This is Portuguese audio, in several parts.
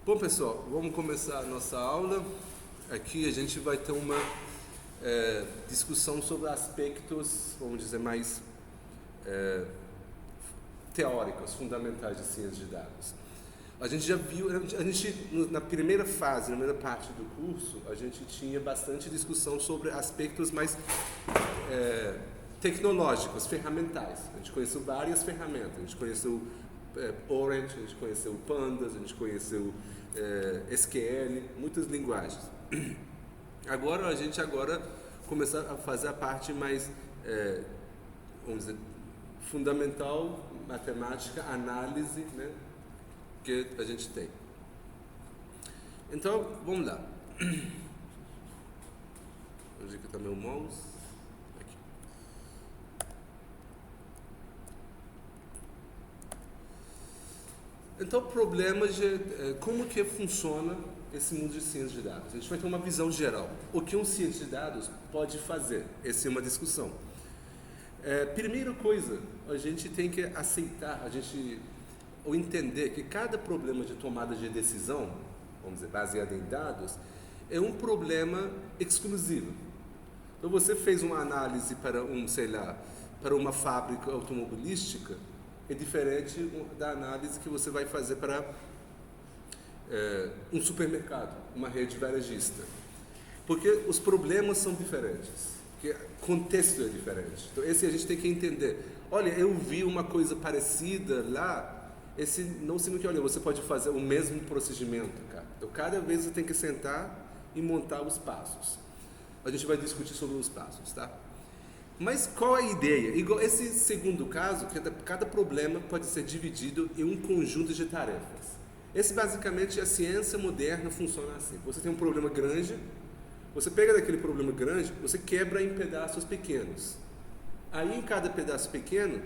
Bom, pessoal, vamos começar a nossa aula. Aqui a gente vai ter uma discussão sobre aspectos, vamos dizer, mais teóricos, fundamentais de ciência de dados. A gente já viu, na primeira fase, na primeira parte do curso, a gente tinha bastante discussão sobre aspectos mais tecnológicos, ferramentais. A gente conheceu várias ferramentas, a gente conheceu Orange, a gente conheceu Pandas, a gente conheceu SQL, muitas linguagens. Agora a gente começar a fazer a parte mais, vamos dizer, fundamental, matemática, análise, né, que a gente tem. Então, vamos lá. Onde que está meu mouse? Aqui. Então, o problema de como que funciona esse mundo de ciência de dados. A gente vai ter uma visão geral. O que um cientista de dados pode fazer? Essa é uma discussão. Primeira coisa, a gente tem que aceitar, ou entender que cada problema de tomada de decisão, vamos dizer, baseado em dados, é um problema exclusivo. Então, você fez uma análise para para uma fábrica automobilística, é diferente da análise que você vai fazer para um supermercado, uma rede varejista. Porque os problemas são diferentes, porque o contexto é diferente. Então, esse a gente tem que entender. Olha, eu vi uma coisa parecida lá, esse não significa que, olha, você pode fazer o mesmo procedimento, cara. Então, cada vez você tem que sentar e montar os passos. A gente vai discutir sobre os passos, tá? Mas qual é a ideia? Igual esse segundo caso, cada problema pode ser dividido em um conjunto de tarefas. Esse basicamente, a ciência moderna funciona assim. Você tem um problema grande, você pega daquele problema grande, você quebra em pedaços pequenos. Aí em cada pedaço pequeno...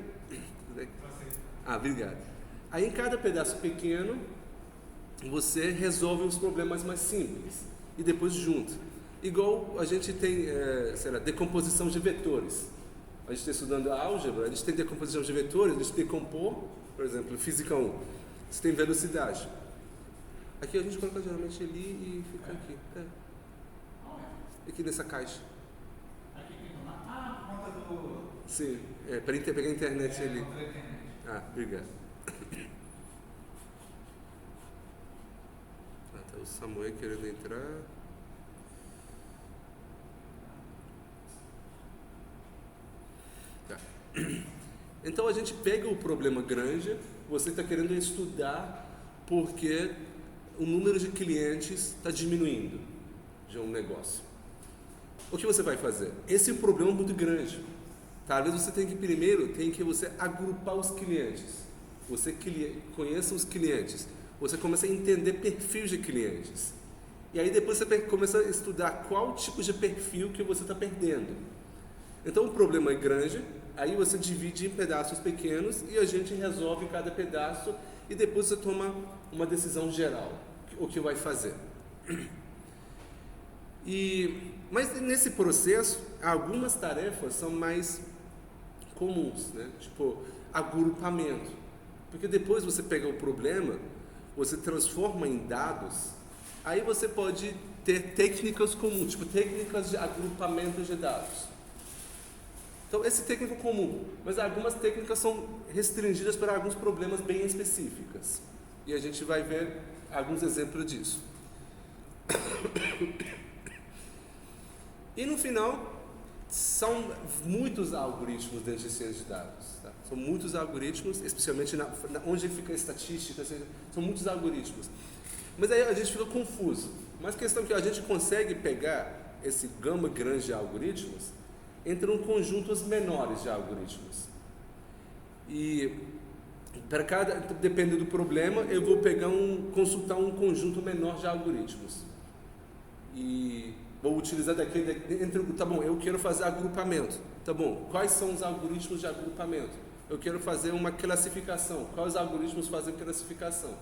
obrigado. Aí em cada pedaço pequeno, você resolve os problemas mais simples e depois junta. Igual a gente tem, decomposição de vetores. A gente está estudando a álgebra, a gente tem decomposição de vetores, a gente decompor, por exemplo, física 1. Você tem velocidade. Aqui a gente coloca geralmente ali e fica aqui. Aqui nessa caixa. Aqui tem por conta do... Sim, para pegar a internet ali. Obrigado. Tá o Samuel querendo entrar. Tá. Então a gente pega o problema grande, você está querendo estudar porque o número de clientes está diminuindo de um negócio. O que você vai fazer? Esse é um problema muito grande. Talvez você tenha que você agrupar os clientes. Você conheça os clientes. Você começa a entender perfis de clientes. E aí depois você começa a estudar qual tipo de perfil que você está perdendo. Então o problema é grande, aí você divide em pedaços pequenos e a gente resolve cada pedaço e depois você toma uma decisão geral, o que vai fazer. Mas nesse processo, algumas tarefas são mais comuns, né? Tipo agrupamento. Porque depois você pega o problema, você transforma em dados, aí você pode ter técnicas comuns, tipo técnicas de agrupamento de dados. Então, esse técnico é comum, mas algumas técnicas são restringidas para alguns problemas bem específicos. E a gente vai ver alguns exemplos disso. E no final, são muitos algoritmos dentro de ciência de dados. Tá? São muitos algoritmos, especialmente onde fica a estatística, são muitos algoritmos. Mas aí a gente fica confuso. Mas a questão é que a gente consegue pegar esse gama grande de algoritmos entre um conjuntos menores de algoritmos. E dependendo do problema, eu vou consultar um conjunto menor de algoritmos. E vou utilizar tá bom, eu quero fazer agrupamento. Tá bom, quais são os algoritmos de agrupamento? Eu quero fazer uma classificação. Quais algoritmos fazem classificação?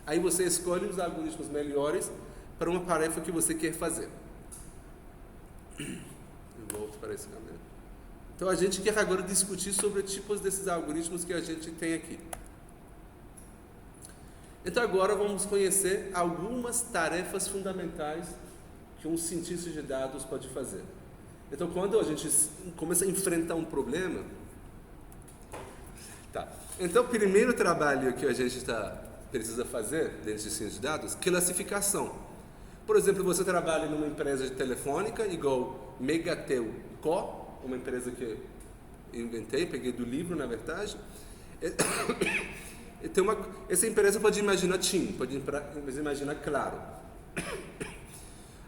Aí você escolhe os algoritmos melhores para uma tarefa que você quer fazer. Eu volto para esse caminho. Então a gente quer agora discutir sobre tipos desses algoritmos que a gente tem aqui. Então agora vamos conhecer algumas tarefas fundamentais que um cientista de dados pode fazer. Então quando a gente começa a enfrentar um problema, então o primeiro trabalho que a gente precisa fazer dentro de ciência de dados, classificação. Por exemplo, você trabalha numa empresa de telefônica, igual Megatel Co, uma empresa que eu inventei, peguei do livro, na verdade. Essa empresa pode imaginar TIM, pode imaginar Claro.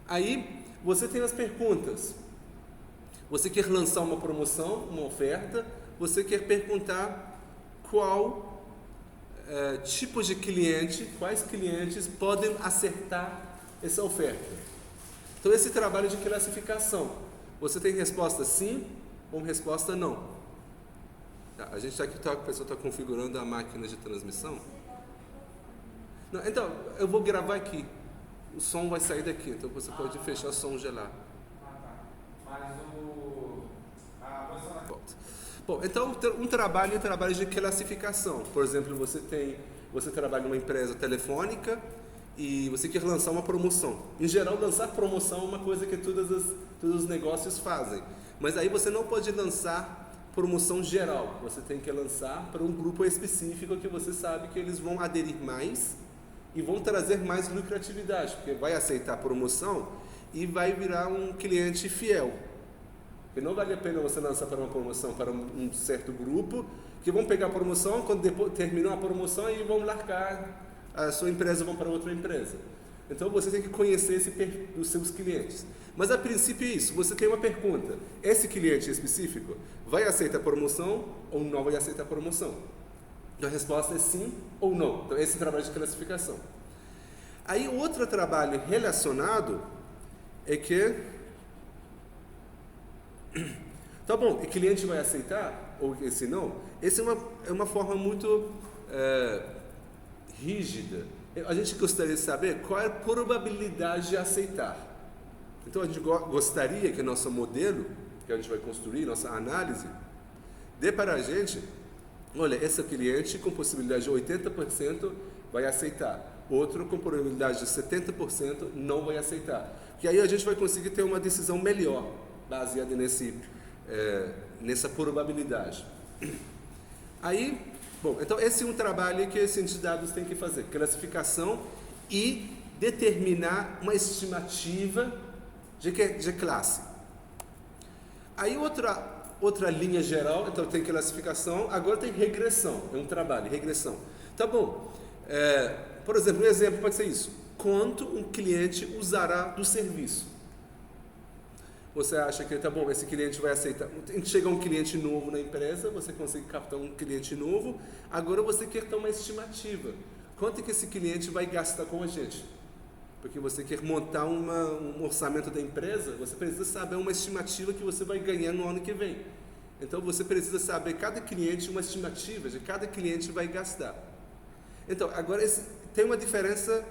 Aí você tem as perguntas. Você quer lançar uma promoção, uma oferta, você quer perguntar qual tipo de cliente, quais clientes podem acertar essa oferta. Então esse trabalho de classificação, você tem resposta sim ou resposta não. A gente está aqui, a pessoa está configurando a máquina de transmissão. Não, então, eu vou gravar aqui. O som vai sair daqui, então você pode fechar o som gelar. Mas Bom, então um trabalho de classificação. Por exemplo, você trabalha numa empresa telefônica e você quer lançar uma promoção. Em geral, lançar promoção é uma coisa que todos os negócios fazem. Mas aí você não pode lançar promoção geral, você tem que lançar para um grupo específico que você sabe que eles vão aderir mais e vão trazer mais lucratividade, porque vai aceitar a promoção e vai virar um cliente fiel. Porque não vale a pena você lançar para uma promoção para um certo grupo, que vão pegar a promoção, quando depois terminou a promoção e vão largar a sua empresa, vão para outra empresa. Então você tem que conhecer os seus clientes. Mas a princípio é isso, você tem uma pergunta, esse cliente específico vai aceitar a promoção ou não vai aceitar a promoção? Então a resposta é sim ou não. Então esse é o trabalho de classificação. Aí outro trabalho relacionado é que, tá bom, o cliente vai aceitar ou esse não? Essa é uma forma muito rígida. A gente gostaria de saber qual é a probabilidade de aceitar. Então a gente gostaria que nosso modelo, que a gente vai construir, nossa análise, dê para a gente, olha, esse cliente com possibilidade de 80% vai aceitar, outro com probabilidade de 70% não vai aceitar. E aí a gente vai conseguir ter uma decisão melhor, baseada nessa probabilidade. Aí, bom, então esse é um trabalho que os cientistas de dados têm que fazer, classificação e determinar uma estimativa de classe. Aí outra linha geral, então tem classificação, agora tem regressão, é um trabalho, regressão. Tá bom, por exemplo, um exemplo pode ser isso, quanto um cliente usará do serviço? Você acha que, tá bom, esse cliente vai aceitar, chega um cliente novo na empresa, você consegue captar um cliente novo, agora você quer ter uma estimativa, quanto que esse cliente vai gastar com a gente? Porque você quer montar um orçamento da empresa, você precisa saber uma estimativa que você vai ganhar no ano que vem. Então você precisa saber cada cliente, uma estimativa de cada cliente vai gastar. Então, agora tem uma diferença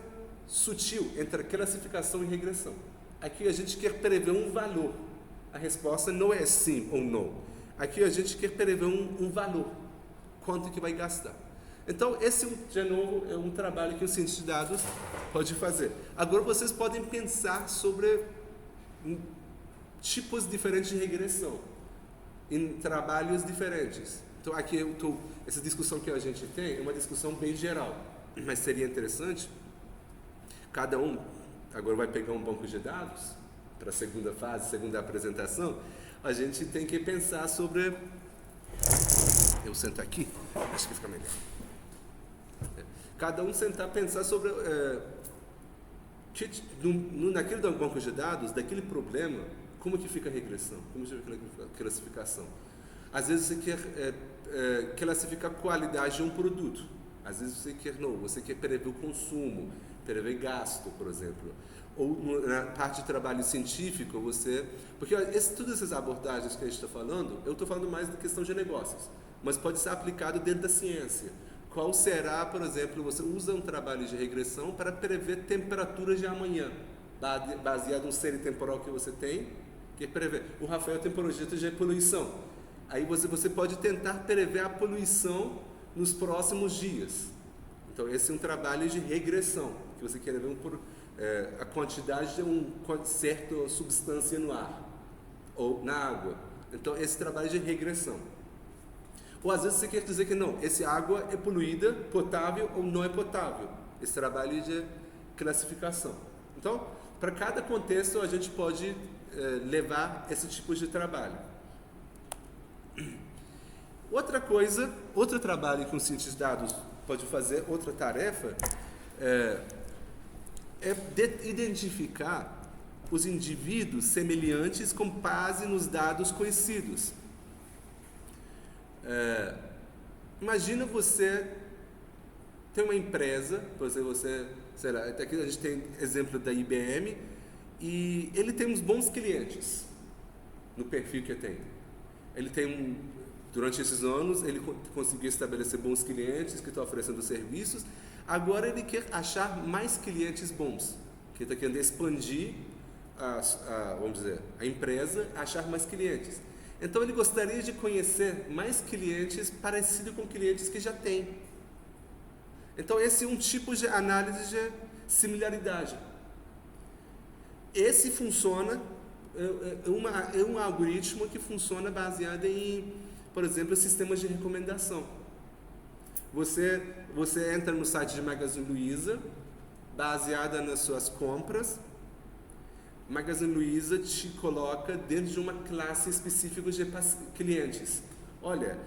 sutil entre classificação e regressão. Aqui a gente quer prever um valor. A resposta não é sim ou não. Aqui a gente quer prever um valor. Quanto que vai gastar. Então, esse, de novo, é um trabalho que o cientista de dados pode fazer. Agora, vocês podem pensar sobre tipos diferentes de regressão, em trabalhos diferentes. Então, aqui, essa discussão que a gente tem é uma discussão bem geral, mas seria interessante, cada um, agora vai pegar um banco de dados, para a segunda fase, segunda apresentação, a gente tem que pensar sobre... Eu sento aqui, acho que fica melhor. Cada um sentar pensar sobre naquele banco de dados, daquele problema, como que fica a regressão, como que fica a classificação. Às vezes você quer classificar a qualidade de um produto, às vezes você quer prever o consumo, prever gasto, por exemplo. Ou na parte de trabalho científico, porque todas essas abordagens que a gente está falando, eu estou falando mais da questão de negócios, mas pode ser aplicado dentro da ciência. Qual será, por exemplo, você usa um trabalho de regressão para prever temperaturas de amanhã, baseado no série temporal que você tem, que prevê. O Rafael tem projeto de poluição. Aí você pode tentar prever a poluição nos próximos dias. Então, esse é um trabalho de regressão, que você quer ver a quantidade de uma certa substância no ar ou na água. Então, esse trabalho de regressão. Ou às vezes você quer dizer que não, essa água é poluída, potável ou não é potável. Esse trabalho de classificação. Então, para cada contexto, a gente pode levar esse tipo de trabalho. Outro trabalho que um cientista de dados pode fazer, outra tarefa, é identificar os indivíduos semelhantes com base nos dados conhecidos. Imagina você tem uma empresa, sei lá, até aqui a gente tem exemplo da IBM, e ele tem uns bons clientes no perfil que tem. Ele tem durante esses anos, ele conseguiu estabelecer bons clientes que estão oferecendo serviços. Agora ele quer achar mais clientes bons, que está querendo expandir vamos dizer, a empresa, achar mais clientes. Então ele gostaria de conhecer mais clientes parecidos com clientes que já tem. Então esse é um tipo de análise de similaridade. Esse funciona, é um algoritmo que funciona baseado em, por exemplo, sistemas de recomendação. Você entra no site de Magazine Luiza, baseada nas suas compras. Magazine Luiza te coloca dentro de uma classe específica de clientes. Olha,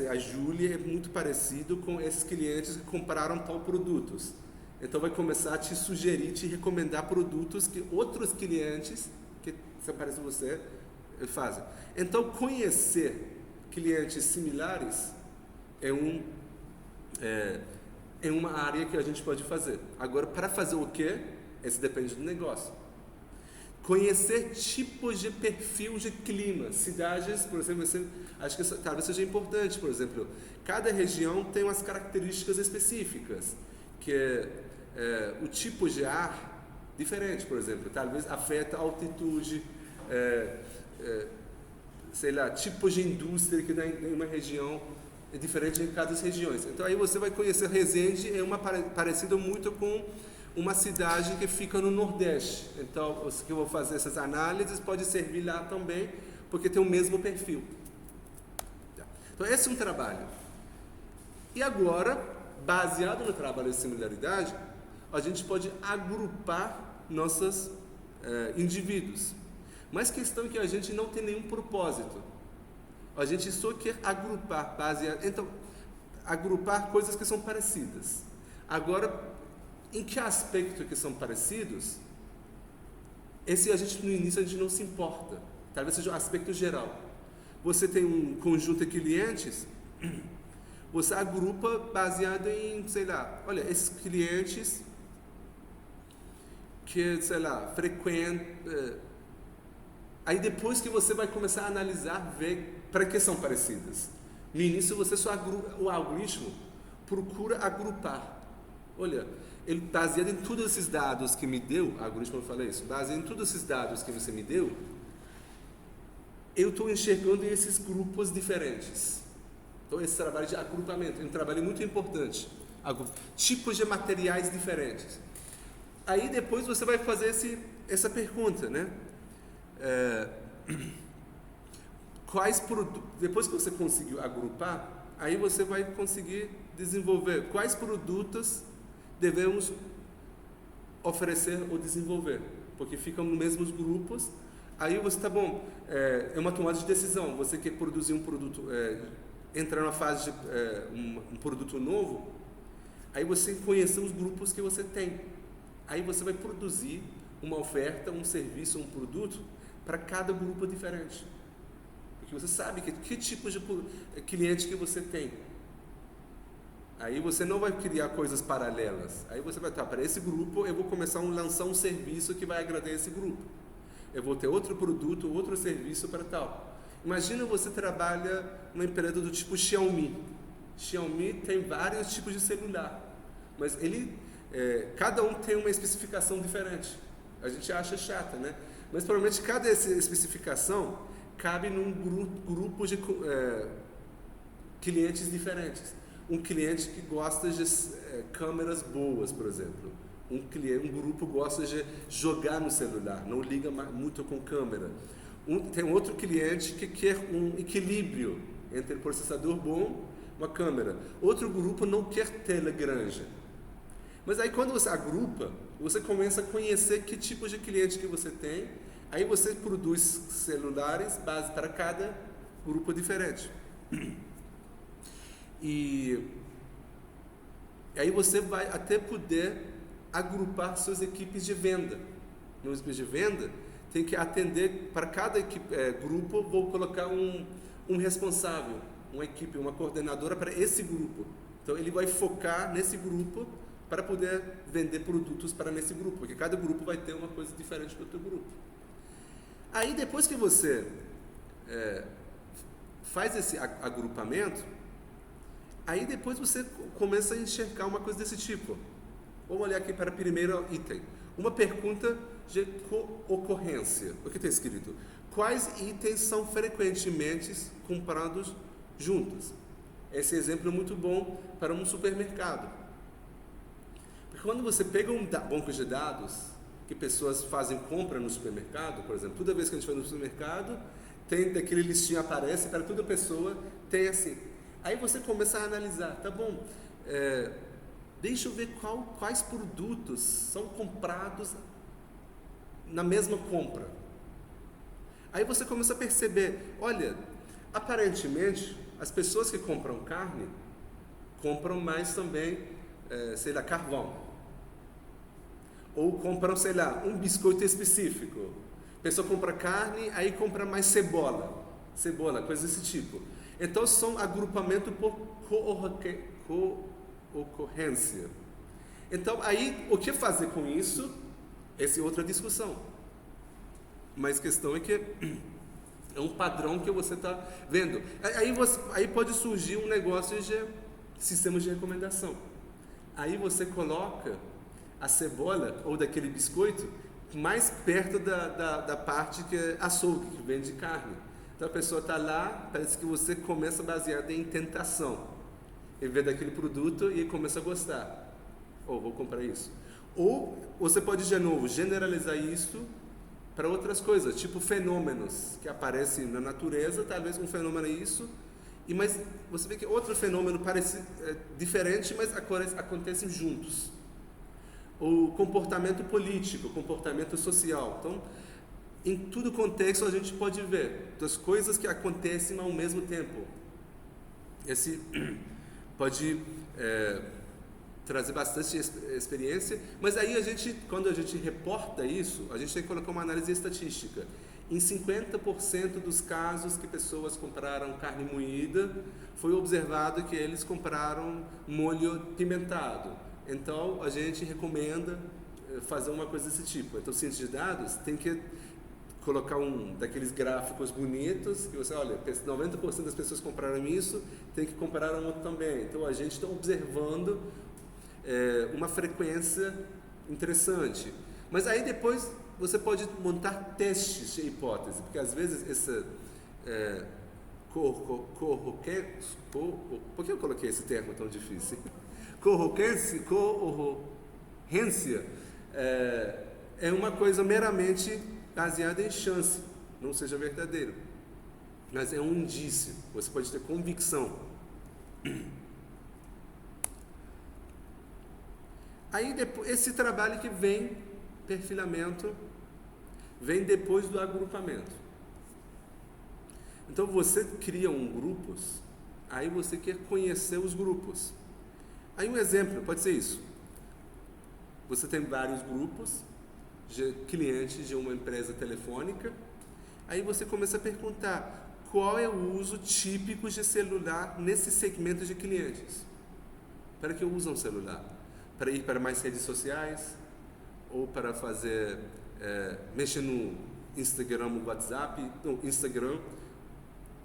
a Júlia é muito parecido com esses clientes que compraram tal produtos. Então vai começar a te sugerir, te recomendar produtos que outros clientes que se parecem com você fazem. Então conhecer clientes similares é uma área que a gente pode fazer. Agora, para fazer o quê? Isso depende do negócio. Conhecer tipos de perfil de clima, cidades, por exemplo, acho que talvez seja importante, por exemplo, cada região tem umas características específicas, que o tipo de ar diferente, por exemplo, talvez afeta a altitude, sei lá, tipos de indústria que em uma região é diferente em cada região. Então aí você vai conhecer Resende, parecido muito com uma cidade que fica no Nordeste. Então, que eu vou fazer essas análises pode servir lá também, porque tem o mesmo perfil. Então, esse é um trabalho. E agora, baseado no trabalho de similaridade, a gente pode agrupar nossos indivíduos. Mas a questão é que a gente não tem nenhum propósito. A gente só quer agrupar, então, agrupar coisas que são parecidas. Agora, em que aspecto que são parecidos? Esse no início a gente não se importa. Talvez seja um aspecto geral. Você tem um conjunto de clientes, você agrupa baseado em, sei lá, olha, esses clientes que, sei lá, frequentam. Aí depois que você vai começar a analisar, ver para que são parecidas. No início você só o algoritmo procura agrupar. Olha, ele baseado em todos esses dados que me deu, o algoritmo fala isso, baseado em todos esses dados que você me deu, eu estou enxergando esses grupos diferentes. Então esse trabalho de agrupamento é um trabalho muito importante. Tipos de materiais diferentes. Aí depois você vai fazer essa pergunta, né? Depois que você conseguiu agrupar, aí você vai conseguir desenvolver quais produtos devemos oferecer ou desenvolver, porque ficam nos mesmos grupos. Aí você, tá bom, é uma tomada de decisão, você quer produzir um produto, entrar na fase de um produto novo, aí você conhece os grupos que você tem, aí você vai produzir uma oferta, um serviço, um produto para cada grupo diferente, porque você sabe que tipo de cliente que você tem. Aí você não vai criar coisas paralelas. Aí você vai estar para esse grupo, eu vou começar a lançar um serviço que vai agradar esse grupo. Eu vou ter outro produto, outro serviço para tal. Imagina você trabalha numa empresa do tipo Xiaomi. Xiaomi tem vários tipos de celular, mas cada um tem uma especificação diferente. A gente acha chata, né? Mas provavelmente cada especificação cabe num grupo de clientes diferentes. um cliente que gosta de câmeras boas, por exemplo. Um grupo gosta de jogar no celular, não liga muito com câmera. Tem outro cliente que quer um equilíbrio entre processador bom e uma câmera. Outro grupo não quer tela grande. Mas aí quando você agrupa, você começa a conhecer que tipo de cliente que você tem. Aí você produz celulares base para cada grupo diferente. E aí você vai até poder agrupar suas equipes de venda. Nas equipes de venda, tem que atender para cada grupo, vou colocar um responsável, uma equipe, uma coordenadora para esse grupo. Então ele vai focar nesse grupo para poder vender produtos para esse grupo, porque cada grupo vai ter uma coisa diferente do outro grupo. Aí depois que você faz esse agrupamento, aí depois você começa a enxergar uma coisa desse tipo. Vamos olhar aqui para o primeiro item. Uma pergunta de ocorrência. O que está escrito? Quais itens são frequentemente comprados juntos? Esse exemplo é muito bom para um supermercado. Porque quando você pega um banco de dados que pessoas fazem compra no supermercado, por exemplo, toda vez que a gente vai no supermercado, tem daquele listinho aparece para toda pessoa, tem assim. Aí você começa a analisar, tá bom, deixa eu ver quais produtos são comprados na mesma compra. Aí você começa a perceber, olha, aparentemente, as pessoas que compram carne, compram mais também, sei lá, carvão. Ou compram, sei lá, um biscoito específico. A pessoa compra carne, aí compra mais cebola, coisa desse tipo. Então, são agrupamento por ocorrência. Então, aí, o que fazer com isso? Essa é outra discussão. Mas a questão é que é um padrão que você está vendo. Aí pode surgir um negócio de sistemas de recomendação. Aí você coloca a cebola ou daquele biscoito mais perto da parte que é açougue, que vende carne. Então a pessoa está lá, parece que você começa baseado em tentação. Ele vê daquele produto e começa a gostar. Vou comprar isso. Ou você pode, de novo, generalizar isso para outras coisas, tipo fenômenos que aparecem na natureza, talvez um fenômeno é isso, mas você vê que outro fenômeno parece diferente, mas acontecem juntos. O comportamento político, comportamento social. Então, em todo contexto a gente pode ver das coisas que acontecem ao mesmo tempo. Esse pode trazer bastante experiência, mas aí quando a gente reporta isso, a gente tem que colocar uma análise estatística. Em 50% dos casos que pessoas compraram carne moída, foi observado que eles compraram molho pimentado. Então, a gente recomenda fazer uma coisa desse tipo. Então, ciência de dados tem que colocar um daqueles gráficos bonitos, que você, olha, 90% das pessoas compraram isso, tem que comprar um outro também. Então, a gente está observando uma frequência interessante. Mas aí depois você pode montar testes de hipótese, porque às vezes essa por que eu coloquei esse termo tão difícil? Corrência é uma coisa meramente baseada em chance, não seja verdadeiro, mas é um indício, você pode ter convicção. Aí depois, esse trabalho que vem, perfilamento, vem depois do agrupamento. Então você cria grupos, aí você quer conhecer os grupos. Aí um exemplo, pode ser isso. Você tem vários grupos de clientes de uma empresa telefônica, aí você começa a perguntar qual é o uso típico de celular nesse segmento de clientes. Para que usam celular? Para ir para mais redes sociais? Ou para fazer, mexer no Instagram, WhatsApp, no Instagram,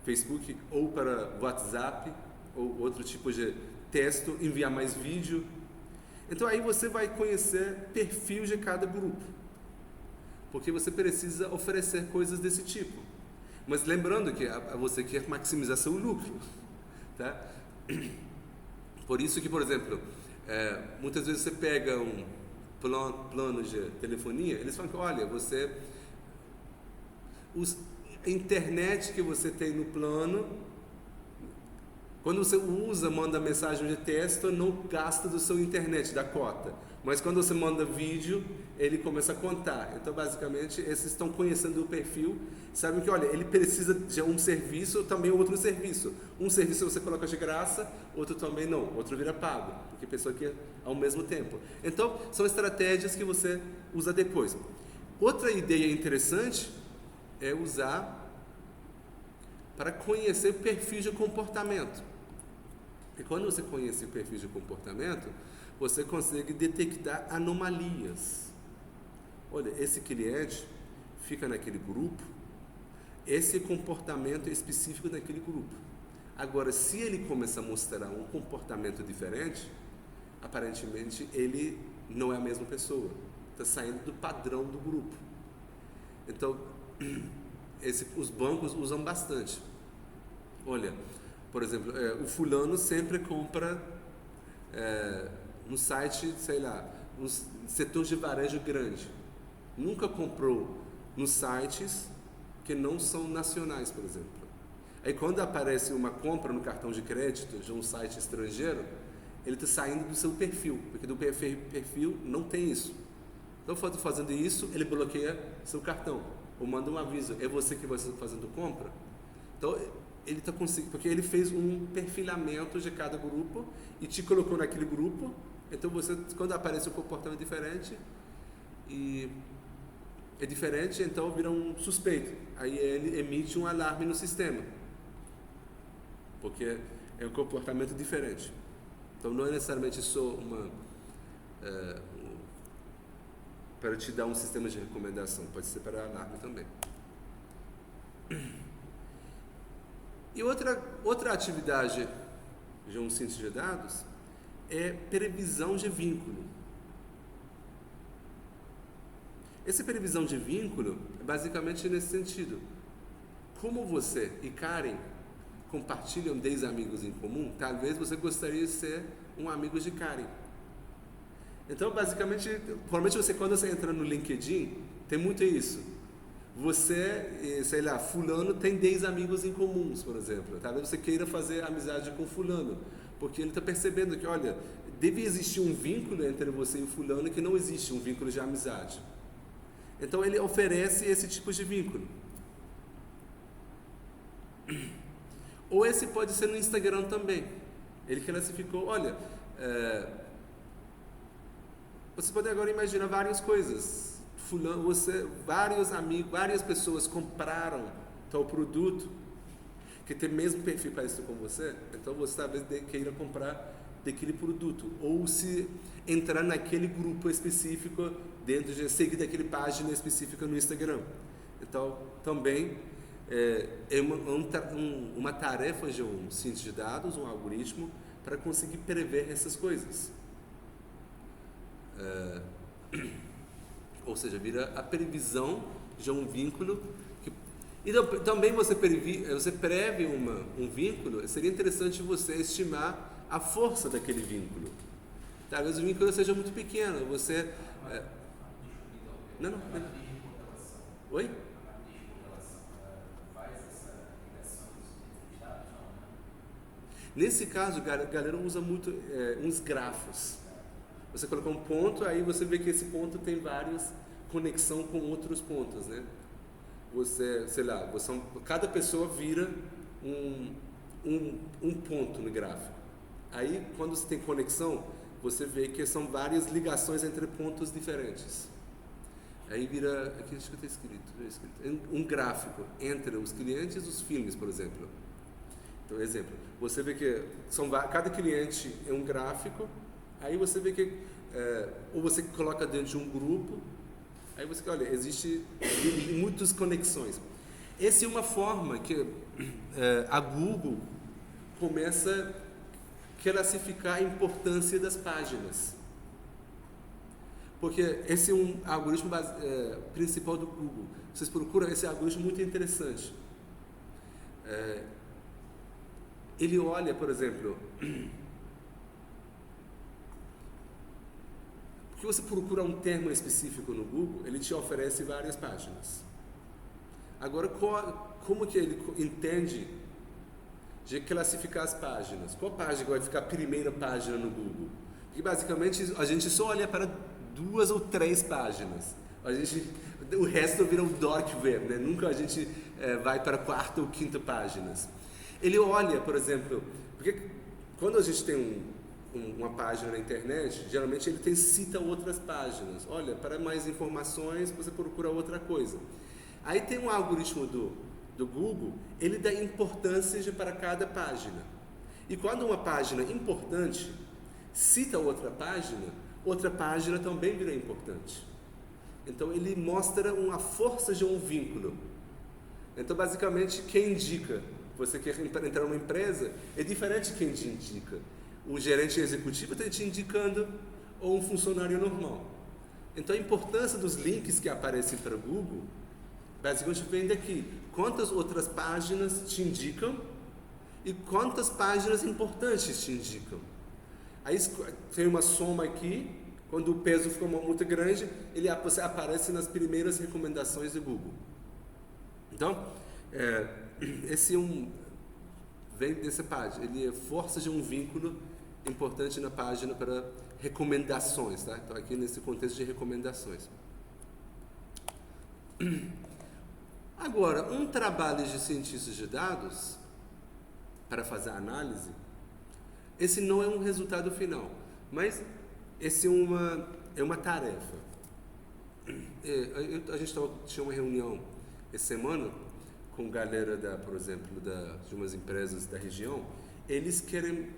Facebook, ou para WhatsApp, ou outro tipo de texto, enviar mais vídeo. Então aí você vai conhecer perfil de cada grupo, porque você precisa oferecer coisas desse tipo. Mas lembrando que você quer maximizar seu lucro, tá? Por isso que, por exemplo, muitas vezes você pega um plano de telefonia, eles falam que, olha, a internet que você tem no plano, quando você manda mensagem de texto, não gasta do seu internet, da cota. Mas quando você manda vídeo, ele começa a contar. Então, basicamente, esses estão conhecendo o perfil, sabem que, olha, ele precisa de um serviço, também outro serviço. Um serviço você coloca de graça, outro também não, outro vira pago, porque a pessoa quer ao mesmo tempo. Então, são estratégias que você usa depois. Outra ideia interessante é usar para conhecer o perfil de comportamento. E quando você conhece o perfil de comportamento, você consegue detectar anomalias. Olha, esse cliente fica naquele grupo, esse comportamento é específico daquele grupo. Agora, se ele começa a mostrar um comportamento diferente, aparentemente ele não é a mesma pessoa, está saindo do padrão do grupo. Então, os bancos usam bastante. Olha, por exemplo, o fulano sempre compra no site, sei lá, nos setores de varejo grande. Nunca comprou nos sites que não são nacionais, por exemplo. Aí quando aparece uma compra no cartão de crédito de um site estrangeiro, ele está saindo do seu perfil, porque do perfil não tem isso. Então, fazendo isso, ele bloqueia seu cartão, ou manda um aviso, é você que vai estar fazendo compra? Então, ele está conseguindo, porque ele fez um perfilamento de cada grupo e te colocou naquele grupo. Então, você, quando aparece um comportamento diferente, então vira um suspeito. Aí ele emite um alarme no sistema, porque é um comportamento diferente. Então, não é necessariamente só para te dar um sistema de recomendação, pode ser para alarme também. E outra atividade de um cientista de dados é previsão de vínculo. Essa previsão de vínculo é basicamente nesse sentido. Como você e Karen compartilham 10 amigos em comum, talvez você gostaria de ser um amigo de Karen. Então, basicamente, provavelmente quando você entra no LinkedIn, tem muito isso. Você, sei lá, fulano tem 10 amigos em comuns, por exemplo. Talvez você queira fazer amizade com fulano, porque ele está percebendo que, olha, deve existir um vínculo entre você e o fulano que não existe um vínculo de amizade. Então, ele oferece esse tipo de vínculo. Ou esse pode ser no Instagram também. Ele classificou, olha, você pode agora imaginar várias coisas. Vários amigos, várias pessoas compraram tal produto que tem o mesmo perfil parecido com você, então você talvez queira comprar daquele produto, ou se entrar naquele grupo específico dentro de seguir daquele página específica no Instagram. Então, também é uma tarefa de um cientista de dados, um algoritmo, para conseguir prever essas coisas. Ou seja, vira a previsão de um vínculo. E também você preve um vínculo, seria interessante você estimar a força daquele vínculo. Talvez o vínculo seja muito pequeno, você... Não. Oi? Nesse caso, a galera usa muito uns grafos. Você coloca um ponto, aí você vê que esse ponto tem várias conexões com outros pontos, né? Você, sei lá, cada pessoa vira um ponto no gráfico. Aí, quando você tem conexão, você vê que são várias ligações entre pontos diferentes. Aí vira, aqui acho que está escrito, um gráfico entre os clientes e os filmes, por exemplo. Então, exemplo, você vê que cada cliente é um gráfico. Aí você vê que, ou você coloca dentro de um grupo, aí você olha, existe muitas conexões. Essa é uma forma que a Google começa a classificar a importância das páginas. Porque esse é um algoritmo principal do Google. Vocês procuram esse algoritmo muito interessante. Ele olha, por exemplo... porque você procura um termo específico no Google, ele te oferece várias páginas. Agora, como que ele entende de classificar as páginas? Qual página vai ficar a primeira página no Google? Porque basicamente a gente só olha para 2 ou 3 páginas. O resto vira um dark web, né? Nunca a gente vai para a 4ª ou 5ª páginas. Ele olha, por exemplo, porque quando a gente tem uma página na internet, geralmente ele cita outras páginas. Olha, para mais informações você procura outra coisa. Aí tem um algoritmo do Google, ele dá importância para cada página. E quando uma página importante cita outra página também vira importante. Então ele mostra uma força de um vínculo. Então basicamente quem indica, você quer entrar numa empresa, é diferente de quem te indica. O gerente executivo está te indicando ou um funcionário normal. Então a importância dos links que aparecem para o Google, basicamente vem daqui. Quantas outras páginas te indicam e quantas páginas importantes te indicam. Aí tem uma soma aqui, quando o peso fica muito grande, você aparece nas primeiras recomendações do Google. Então, esse vem dessa página, ele é força de um vínculo importante na página para recomendações, tá? Então aqui nesse contexto de recomendações. Agora, um trabalho de cientistas de dados para fazer análise, esse não é um resultado final, mas esse é uma tarefa. A gente tinha uma reunião essa semana com galera por exemplo, de umas empresas da região. Eles querem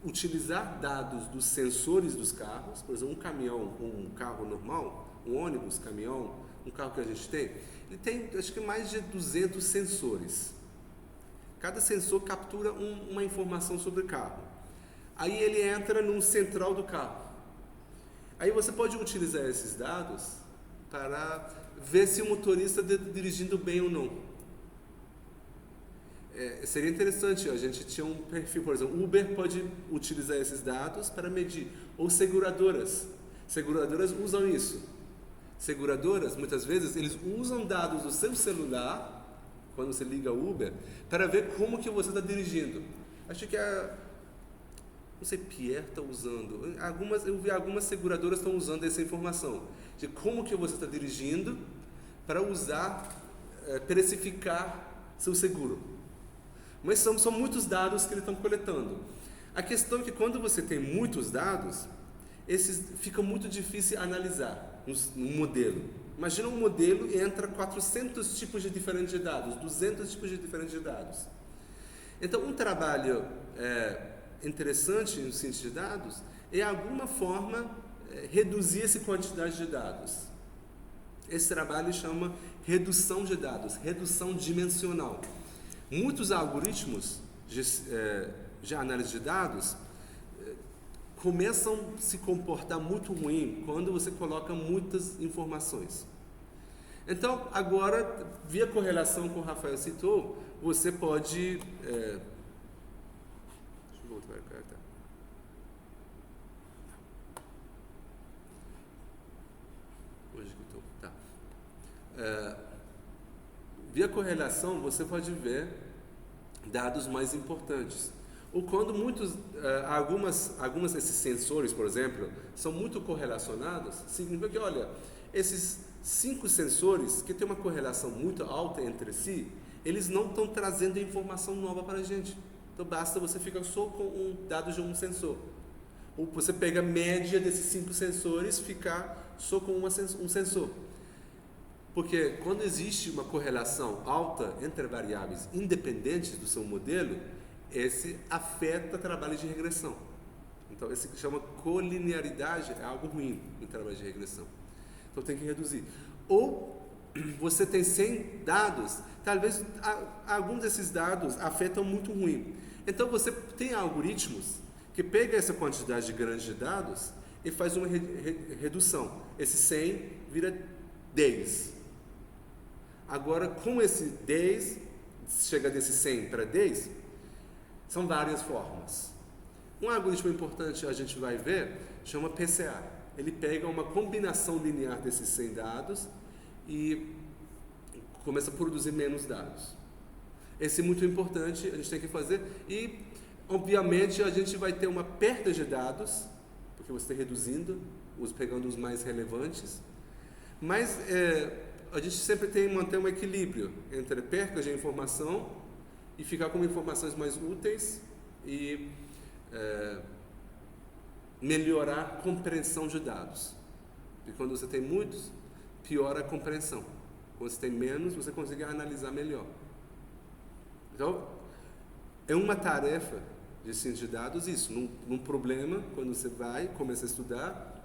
utilizar dados dos sensores dos carros, por exemplo, um carro normal, um ônibus, caminhão, um carro que a gente tem, ele tem acho que mais de 200 sensores. Cada sensor captura uma informação sobre o carro. Aí ele entra num central do carro. Aí você pode utilizar esses dados para ver se o motorista está dirigindo bem ou não. Seria interessante, a gente tinha um perfil, por exemplo, Uber pode utilizar esses dados para medir, ou seguradoras usam isso. Seguradoras, muitas vezes, eles usam dados do seu celular, quando você liga o Uber, para ver como que você está dirigindo. Acho que não sei, Pierre está usando, eu vi algumas seguradoras estão usando essa informação, de como que você está dirigindo, para precificar seu seguro. Mas são muitos dados que eles estão coletando. A questão é que quando você tem muitos dados, fica muito difícil analisar um modelo. Imagina um modelo e entra 400 tipos diferentes de dados, 200 tipos diferentes de dados. Então, um trabalho interessante no ciência de dados é, de alguma forma, reduzir essa quantidade de dados. Esse trabalho chama redução de dados, redução dimensional. Muitos algoritmos de análise de dados começam a se comportar muito ruim quando você coloca muitas informações. Então, agora, via correlação com o Rafael citou, você pode... deixa eu voltar para cá, tá? Onde que eu estou? Tá. Via correlação, você pode ver dados mais importantes. Ou quando algumas desses sensores, por exemplo, são muito correlacionados, significa que, olha, esses 5 sensores que têm uma correlação muito alta entre si, eles não estão trazendo informação nova para a gente. Então basta você ficar só com um dado de um sensor. Ou você pega a média desses 5 sensores e ficar só com um sensor. Porque quando existe uma correlação alta entre variáveis independentes do seu modelo, esse afeta o trabalho de regressão. Então, esse que chama colinearidade é algo ruim no trabalho de regressão. Então, tem que reduzir. Ou você tem 100 dados, talvez alguns desses dados afetam muito ruim. Então, você tem algoritmos que pegam essa quantidade grande de dados e faz uma redução. Esse 100 vira 10. Agora, com esse 10, chega desse 100 para 10, são várias formas. Um algoritmo importante a gente vai ver, chama PCA. Ele pega uma combinação linear desses 100 dados e começa a produzir menos dados. Esse é muito importante, a gente tem que fazer. E, obviamente, a gente vai ter uma perda de dados, porque você está reduzindo, pegando os mais relevantes. Mas a gente sempre tem que manter um equilíbrio entre perca de informação e ficar com informações mais úteis e melhorar a compreensão de dados. Porque quando você tem muitos, piora a compreensão. Quando você tem menos, você consegue analisar melhor. Então, é uma tarefa de ciência de dados isso. Num problema, quando você vai, começa a estudar,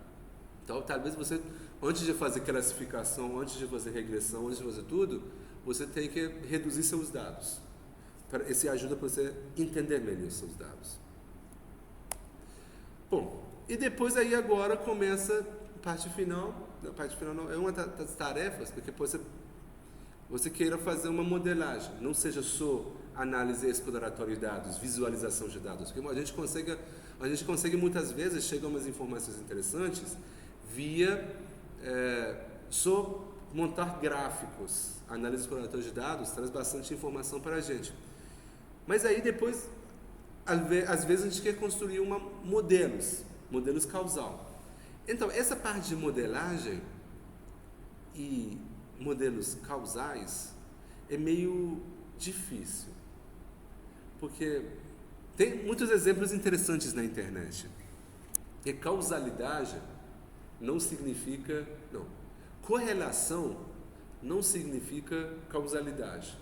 então, talvez você, antes de fazer classificação, antes de fazer regressão, antes de fazer tudo, você tem que reduzir seus dados. Esse ajuda para você entender melhor os seus dados. Bom, e depois aí agora começa a parte final. A parte final não, é uma das tarefas, porque você queira fazer uma modelagem, não seja só análise exploratória de dados, visualização de dados, porque a gente consegue muitas vezes chegar a umas informações interessantes via só montar gráficos. A análise exploratória de dados traz bastante informação para a gente. Mas aí depois, às vezes a gente quer construir modelos causal. Então, essa parte de modelagem e modelos causais é meio difícil, porque tem muitos exemplos interessantes na internet. E causalidade não significa, correlação não significa causalidade.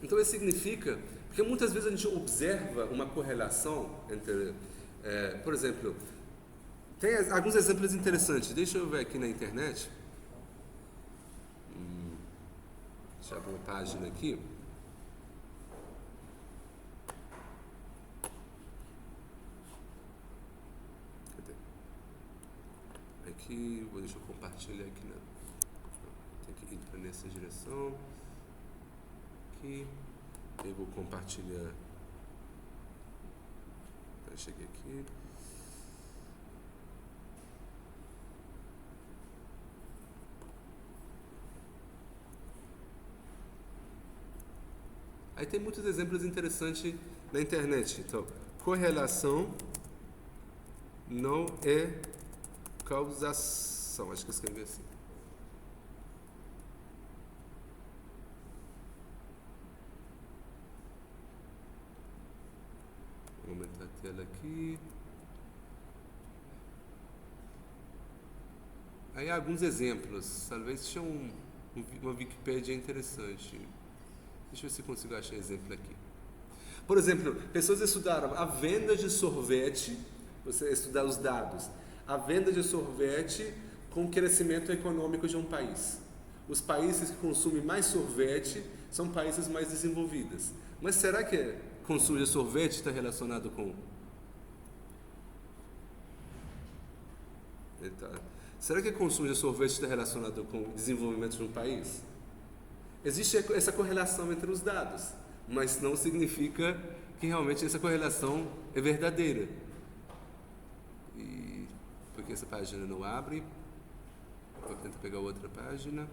Então isso significa, porque muitas vezes a gente observa uma correlação entre, por exemplo, tem alguns exemplos interessantes. Deixa eu ver aqui na internet. Deixa eu abrir uma página aqui. Cadê? Aqui, deixa eu compartilhar aqui. Tem que ir para nessa direção. Aqui. Eu vou compartilhar. Cheguei aqui. Aí tem muitos exemplos interessantes na internet. Então, correlação não é causação. Acho que eu escrevi assim. Vou aumentar a tela aqui. Aí alguns exemplos. Talvez seja uma Wikipédia interessante. Deixa eu ver se consigo achar exemplo aqui. Por exemplo, pessoas estudaram a venda de sorvete, você estudar os dados, a venda de sorvete com o crescimento econômico de um país. Os países que consumem mais sorvete são países mais desenvolvidos. Mas será que consumo de sorvete está relacionado com... Será que o consumo de sorvete está relacionado com o desenvolvimento de um país? Existe essa correlação entre os dados, mas não significa que realmente essa correlação é verdadeira. E porque essa página não abre, vou tentar pegar outra página.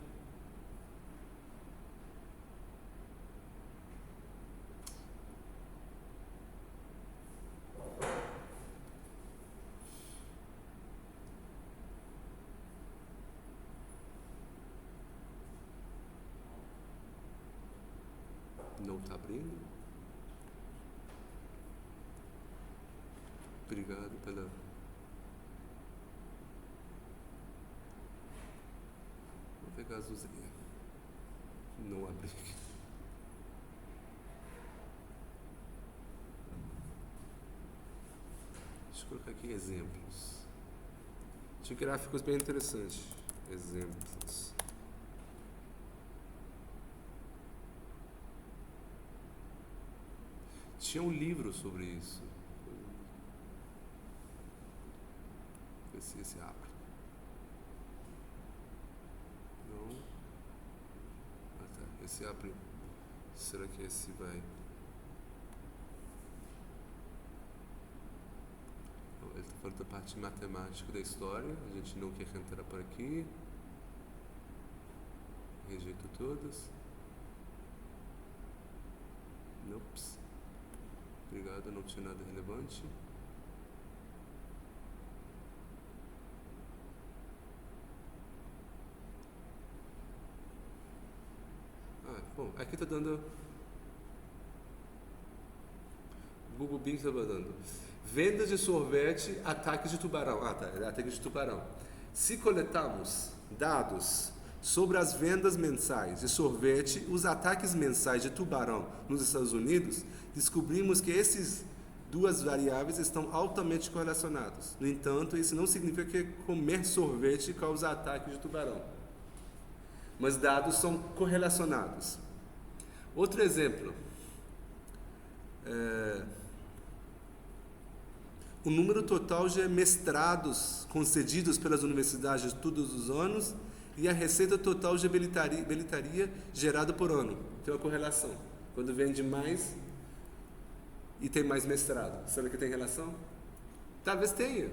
Não está abrindo. Obrigado pela... Vou pegar a azulzinha. Não abre. Deixa eu colocar aqui exemplos. De gráficos bem interessantes. Exemplos. Tinha um livro sobre isso. Ver se esse abre. se abre. Será que esse vai? Ele está falando da parte matemática da história. A gente não quer entrar por aqui. Rejeito todas. Nops. Obrigado, não tinha nada relevante. Bom, aqui está dando. Google Bing está dando. Vendas de sorvete, ataques de tubarão. Ataques de tubarão. Se coletarmos dados sobre as vendas mensais de sorvete, os ataques mensais de tubarão nos Estados Unidos, descobrimos que essas duas variáveis estão altamente correlacionadas. No entanto, isso não significa que comer sorvete causa ataque de tubarão. Mas dados são correlacionados. Outro exemplo. O número total de mestrados concedidos pelas universidades todos os anos e a receita total de bilheteria gerada por ano. Tem uma correlação. Quando vende mais e tem mais mestrado. Será que tem relação? Talvez tenha.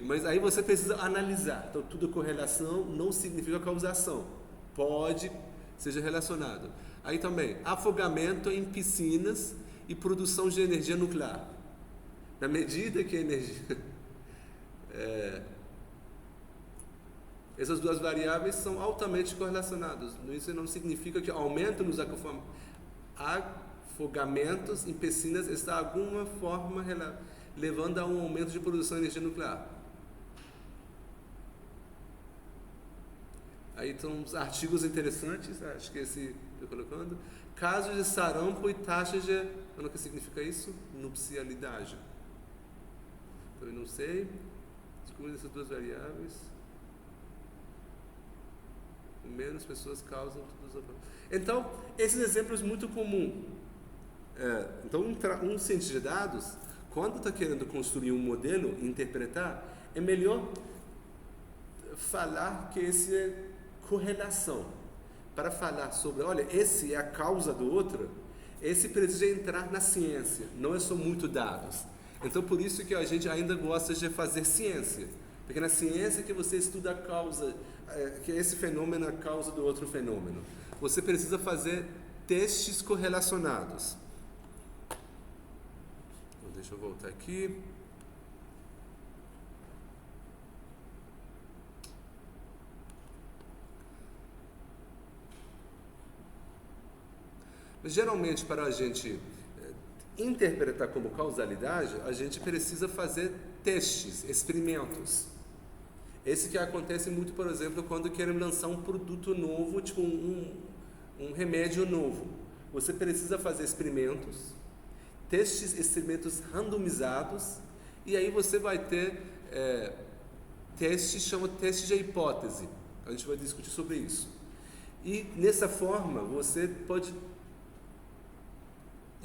Mas aí você precisa analisar. Então, tudo correlação não significa causação. Pode seja relacionado. Aí também, afogamento em piscinas e produção de energia nuclear. Na medida que a energia... essas duas variáveis são altamente correlacionadas. Isso não significa que aumento nos afogamentos em piscinas está de alguma forma levando a um aumento de produção de energia nuclear. Aí estão uns artigos interessantes, acho que esse estou colocando. Casos de sarampo e taxas de... O que significa isso? Nupcialidade. Então eu não sei. Descobrir essas duas variáveis. Menos pessoas causam tudo. Então, esses exemplos muito comuns. Então, um cientista de dados, quando está querendo construir um modelo e interpretar, é melhor falar que esse é correlação. Para falar sobre, olha, esse é a causa do outro, esse precisa entrar na ciência, não é só muito dados. Então, por isso que a gente ainda gosta de fazer ciência. Porque na ciência que você estuda a causa, que esse fenômeno é a causa do outro fenômeno. Você precisa fazer testes correlacionados. Então, deixa eu voltar aqui. Geralmente, para a gente interpretar como causalidade, a gente precisa fazer testes, experimentos. Esse que acontece muito, por exemplo, quando querem lançar um produto novo, tipo um remédio novo. Você precisa fazer experimentos, experimentos randomizados, e aí você vai ter chama teste de hipótese. A gente vai discutir sobre isso. E nessa forma, você pode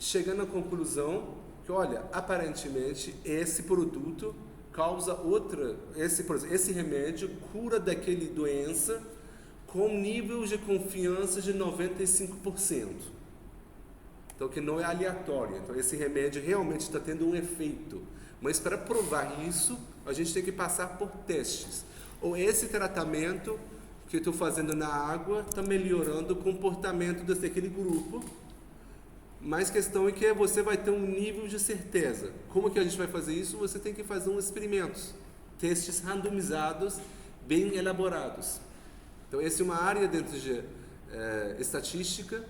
chegar na conclusão que, olha, aparentemente esse produto causa outra, esse remédio cura daquela doença com nível de confiança de 95%. Então, que não é aleatório. Então, esse remédio realmente está tendo um efeito. Mas para provar isso, a gente tem que passar por testes. Ou esse tratamento que eu estou fazendo na água está melhorando o comportamento daquele grupo. Mas a questão é que você vai ter um nível de certeza. Como que a gente vai fazer isso? Você tem que fazer uns experimentos, testes randomizados, bem elaborados. Então, essa é uma área dentro de estatística,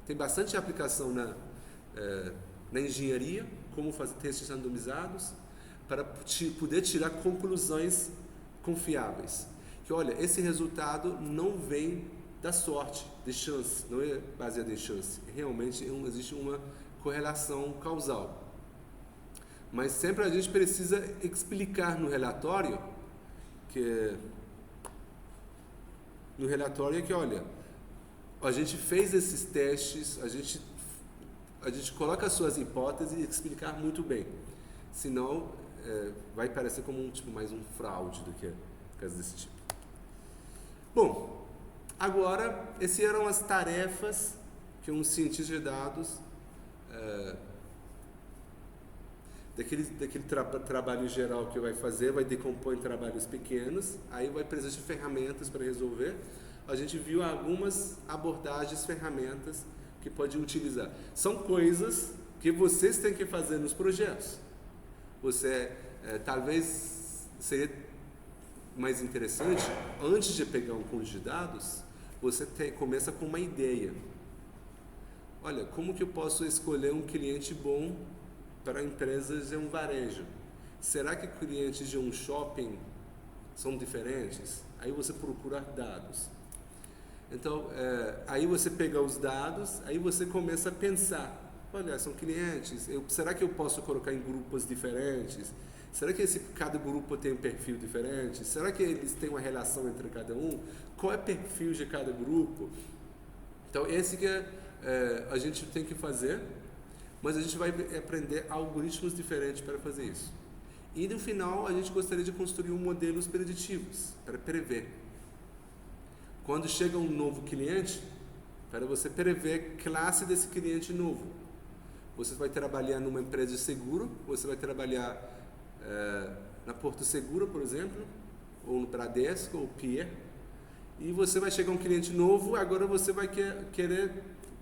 tem bastante aplicação na engenharia, como fazer testes randomizados, para poder tirar conclusões confiáveis. Que, olha, esse resultado não vem da sorte, de chance, não é baseado em chance. Realmente existe uma correlação causal. Mas sempre a gente precisa explicar no relatório que, olha, a gente fez esses testes, a gente coloca as suas hipóteses e explicar muito bem. Senão, vai parecer como mais um fraude do que coisa desse tipo. Bom, Agora, essas eram as tarefas que um cientista de dados, daquele trabalho geral que vai fazer, vai decompor em trabalhos pequenos, aí vai precisar de ferramentas para resolver. A gente viu algumas abordagens, ferramentas que pode utilizar. São coisas que vocês têm que fazer nos projetos. Talvez seria mais interessante, antes de pegar um conjunto de dados, você começa com uma ideia. Olha, como que eu posso escolher um cliente bom para empresas de um varejo? Será que clientes de um shopping são diferentes? Aí você procura dados. Então, aí você pega os dados, aí você começa a pensar. Olha, são clientes, será que eu posso colocar em grupos diferentes? Será que cada grupo tem um perfil diferente? Será que eles têm uma relação entre cada um? Qual é o perfil de cada grupo? Então, esse que a gente tem que fazer, mas a gente vai aprender algoritmos diferentes para fazer isso. E no final, a gente gostaria de construir modelos preditivos para prever. Quando chega um novo cliente, para você prever a classe desse cliente novo. Você vai trabalhar numa empresa de seguro, você vai trabalhar na Porto Seguro, por exemplo, ou no Bradesco, ou Pier, e você vai chegar um cliente novo, agora você vai querer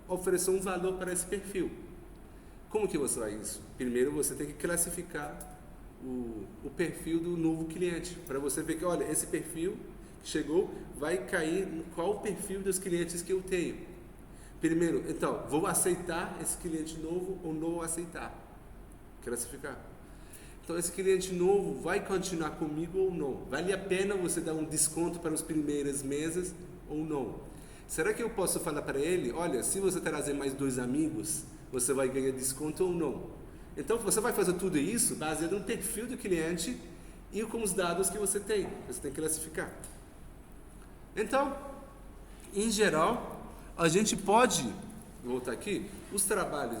oferecer um valor para esse perfil. Como que você vai isso? Primeiro você tem que classificar o perfil do novo cliente, para você ver que, olha, esse perfil que chegou vai cair no qual o perfil dos clientes que eu tenho. Primeiro, então, vou aceitar esse cliente novo ou não aceitar? Classificar. Então, esse cliente novo vai continuar comigo ou não? Vale a pena você dar um desconto para os primeiros meses ou não? Será que eu posso falar para ele, olha, se você trazer mais 2 amigos, você vai ganhar desconto ou não? Então, você vai fazer tudo isso baseado no perfil do cliente e com os dados que você tem que classificar. Então, em geral, a gente pode, voltar aqui,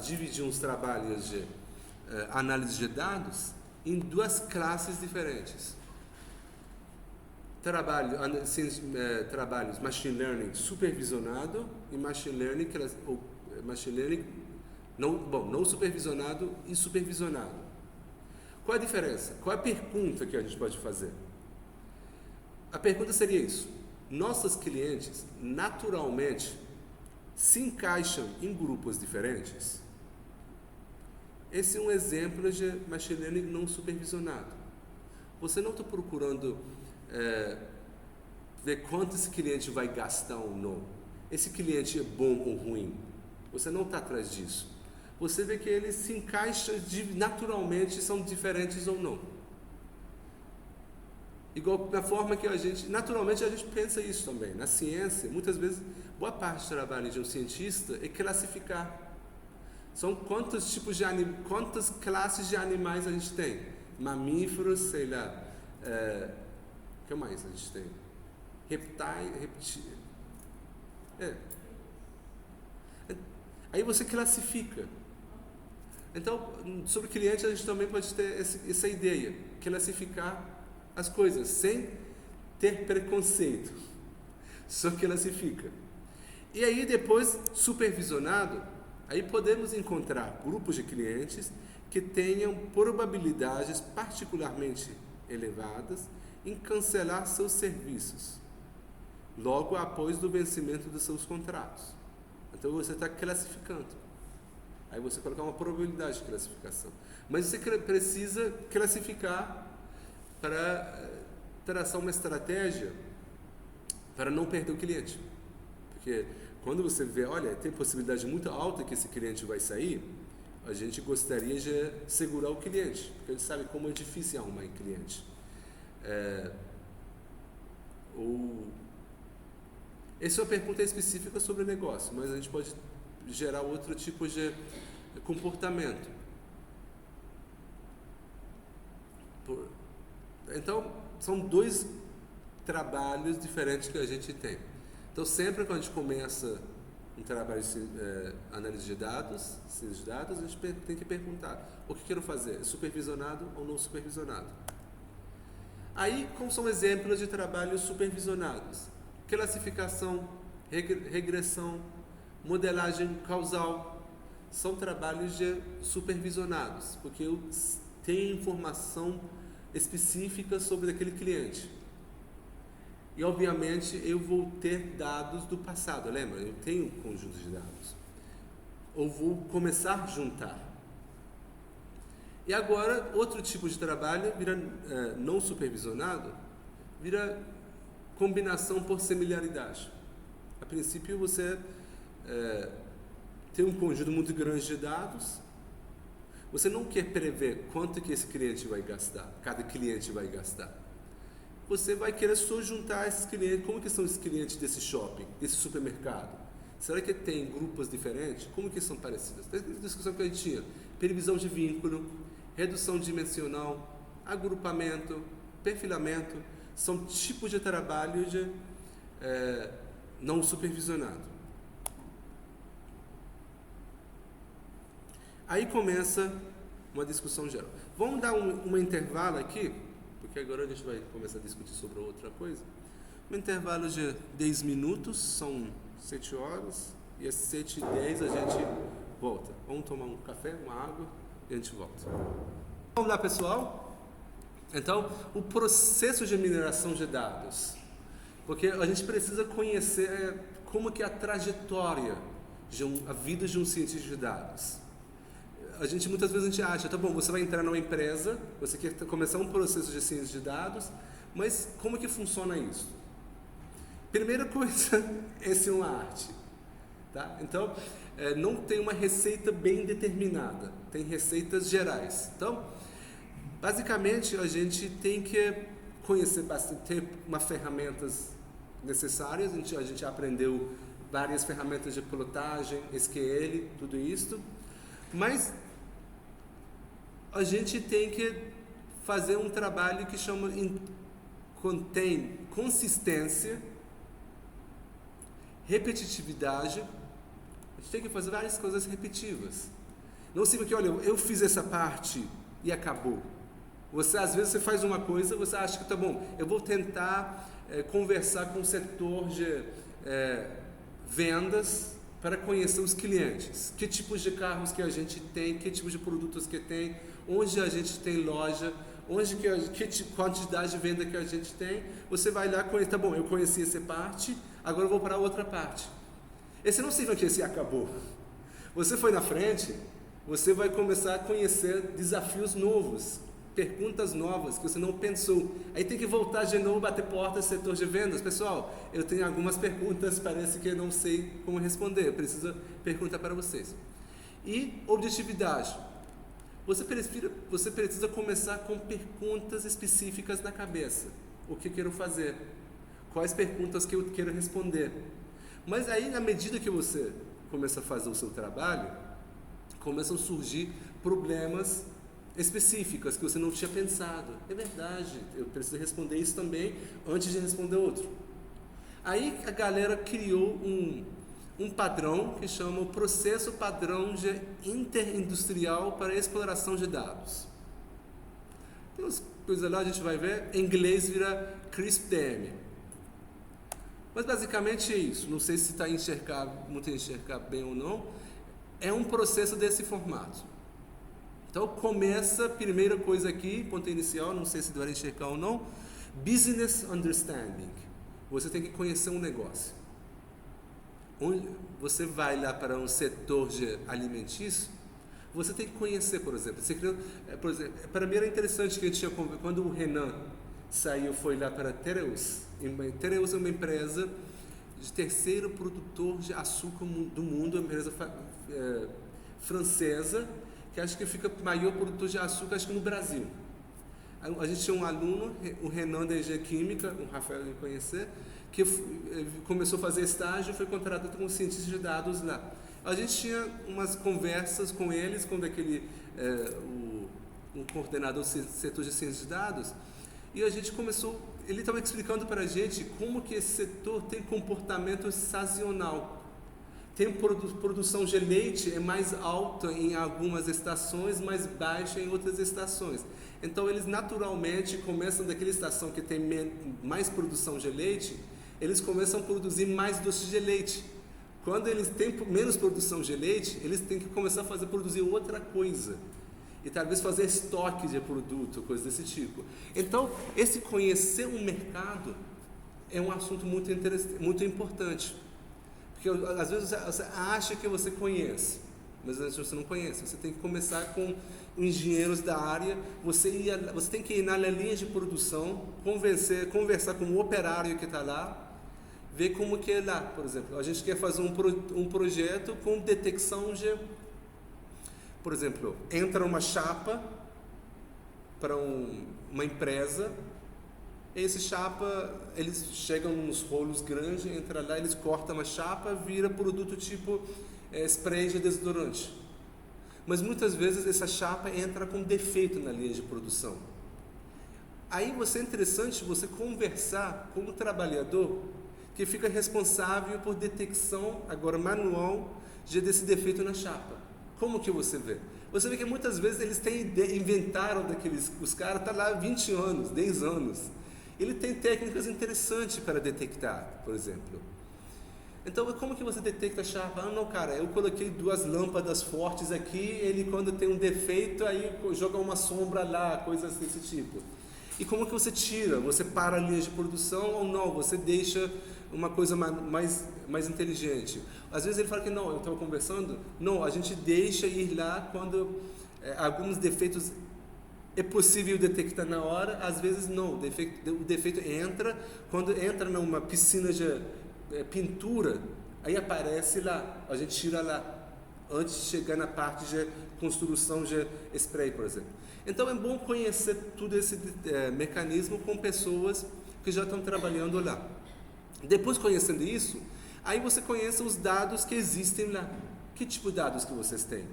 dividir os trabalhos de análise de dados em 2 classes diferentes. Trabalhos machine learning supervisionado e machine learning não supervisionado e supervisionado. Qual a diferença? Qual a pergunta que a gente pode fazer? A pergunta seria isso: nossos clientes naturalmente se encaixam em grupos diferentes? Esse é um exemplo de machine learning não supervisionado. Você não está procurando ver quanto esse cliente vai gastar ou não. Esse cliente é bom ou ruim. Você não está atrás disso. Você vê que eles se encaixam naturalmente, são diferentes ou não. Igual da forma que naturalmente a gente pensa isso também. Na ciência, muitas vezes, boa parte do trabalho de um cientista é classificar. São quantas classes de animais a gente tem? Mamíferos, sei lá. O que mais a gente tem? Reptídeos. Aí você classifica. Então, sobre cliente, a gente também pode ter essa ideia, classificar as coisas, sem ter preconceito. Só classifica. E aí, depois, supervisionado, aí podemos encontrar grupos de clientes que tenham probabilidades particularmente elevadas em cancelar seus serviços, logo após o vencimento dos seus contratos. Então, você está classificando. Aí você coloca uma probabilidade de classificação. Mas você precisa classificar para traçar uma estratégia para não perder o cliente. Porque quando você vê, olha, tem possibilidade muito alta que esse cliente vai sair, a gente gostaria de segurar o cliente, porque a gente sabe como é difícil arrumar um cliente. Essa é uma pergunta específica sobre o negócio, mas a gente pode gerar outro tipo de comportamento. Então, são 2 trabalhos diferentes que a gente tem. Então, sempre quando a gente começa um trabalho de análise de dados, ciência de dados, a gente tem que perguntar: o que quero fazer? Supervisionado ou não supervisionado? Aí, como são exemplos de trabalhos supervisionados? Classificação regressão, modelagem causal. São trabalhos supervisionados, porque eu tenho informação específica sobre aquele cliente. E, obviamente, eu vou ter dados do passado, lembra? Eu tenho um conjunto de dados. Ou vou começar a juntar. E agora, outro tipo de trabalho vira não supervisionado, vira combinação por similaridade. A princípio, você tem um conjunto muito grande de dados. Você não quer prever quanto que esse cliente vai gastar, cada cliente vai gastar. Você vai querer só juntar esses clientes. Como que são os clientes desse shopping, desse supermercado? Será que tem grupos diferentes? Como que são parecidos? Tem discussão que a gente tinha. Previsão de vínculo, redução dimensional, agrupamento, perfilamento. São tipos de trabalho não supervisionado. Aí começa uma discussão geral. Vamos dar um intervalo aqui, porque agora a gente vai começar a discutir sobre outra coisa. Um intervalo de 10 minutos, são 7 horas, e às 7h10 a gente volta. Vamos tomar um café, uma água, e a gente volta. Vamos lá, pessoal? Então, o processo de mineração de dados. Porque a gente precisa conhecer como que é a trajetória, a vida de um cientista de dados. Muitas vezes a gente acha, tá bom, você vai entrar numa empresa, você quer começar um processo de ciência de dados, mas como que funciona isso? Primeira coisa, essa é uma arte. Tá? Então, não tem uma receita bem determinada, tem receitas gerais. Então, basicamente, a gente tem que conhecer bastante, ter umas ferramentas necessárias, a gente aprendeu várias ferramentas de plotagem, SQL, tudo isso, mas a gente tem que fazer um trabalho que contém consistência, repetitividade. A gente tem que fazer várias coisas repetitivas. Não significa que, olha, eu fiz essa parte e acabou. Às vezes você faz uma coisa, você acha que tá bom, eu vou tentar conversar com o setor de vendas para conhecer os clientes, que tipos de carros que a gente tem, que tipos de produtos que tem, onde a gente tem loja, que quantidade de venda que a gente tem. Você vai lá, tá bom, eu conheci essa parte, agora eu vou para a outra parte. Esse não significa que esse acabou. Você foi na frente, você vai começar a conhecer desafios novos, perguntas novas que você não pensou. Aí tem que voltar de novo, bater porta no setor de vendas. Pessoal, eu tenho algumas perguntas, parece que eu não sei como responder, eu preciso perguntar para vocês. E objetividade. Você precisa começar com perguntas específicas na cabeça. O que eu quero fazer? Quais perguntas que eu quero responder? Mas aí, na medida que você começa a fazer o seu trabalho, começam a surgir problemas específicos que você não tinha pensado. É verdade, eu preciso responder isso também antes de responder outro. Aí a galera criou um padrão que chama o processo padrão de interindustrial para exploração de dados. Tem umas coisas lá, a gente vai ver, em inglês vira CRISP-DM. Mas basicamente é isso, não sei se está muito enxergar bem ou não, é um processo desse formato. Então começa, primeira coisa aqui, ponto inicial, não sei se vai enxergar ou não, business understanding. Você tem que conhecer um negócio. Onde você vai lá para um setor de alimentício, você tem que conhecer, por exemplo. Para mim era interessante que a gente tinha quando o Renan saiu, foi lá para Tereus. Tereus é uma empresa de terceiro produtor de açúcar do mundo, uma empresa francesa, que acho que fica maior produtor de açúcar, acho que no Brasil. A gente tinha um aluno, o Renan da EG Química, o Rafael deve conhecer, que começou a fazer estágio e foi contratado como cientista de dados lá. A gente tinha umas conversas com eles, quando o coordenador do setor de ciência de dados, e a gente começou, ele estava explicando para a gente como que esse setor tem comportamento sazonal. Tem produção de leite é mais alta em algumas estações, mais baixa em outras estações. Então eles naturalmente começam daquela estação que tem mais produção de leite, eles começam a produzir mais doce de leite. Quando eles têm menos produção de leite, eles têm que começar a produzir outra coisa. E talvez fazer estoque de produto, coisa desse tipo. Então, esse conhecer o mercado é um assunto muito interessante, muito importante. Porque às vezes você acha que você conhece, mas às vezes você não conhece. Você tem que começar com engenheiros da área, você tem que ir na linha de produção, conversar com o operário que está lá, ver como que é lá. Por exemplo, a gente quer fazer um projeto com detecção de... Por exemplo, entra uma chapa para uma empresa, e esse chapa, eles chegam nos rolos grandes, entra lá, eles cortam a chapa, vira produto tipo spray de desodorante. Mas muitas vezes essa chapa entra com defeito na linha de produção. Aí é interessante você conversar com o trabalhador que fica responsável por detecção, agora manual, desse defeito na chapa. Como que você vê? Você vê que muitas vezes eles inventaram os caras estão lá há 20 anos, 10 anos. Ele tem técnicas interessantes para detectar, por exemplo. Então, como que você detecta a chapa? Ah, não, cara, eu coloquei 2 lâmpadas fortes aqui, ele quando tem um defeito, aí joga uma sombra lá, coisas desse tipo. E como que você tira? Você para a linha de produção ou não? Você deixa uma coisa mais inteligente. Às vezes ele fala que não, eu estava conversando, não, a gente deixa ir lá quando alguns defeitos é possível detectar na hora, às vezes não, o defeito entra, quando entra numa piscina de pintura, aí aparece lá, a gente tira lá, antes de chegar na parte de construção de spray, por exemplo. Então é bom conhecer todo esse mecanismo com pessoas que já estão trabalhando lá. Depois conhecendo isso, aí você conhece os dados que existem lá. Que tipo de dados que vocês têm?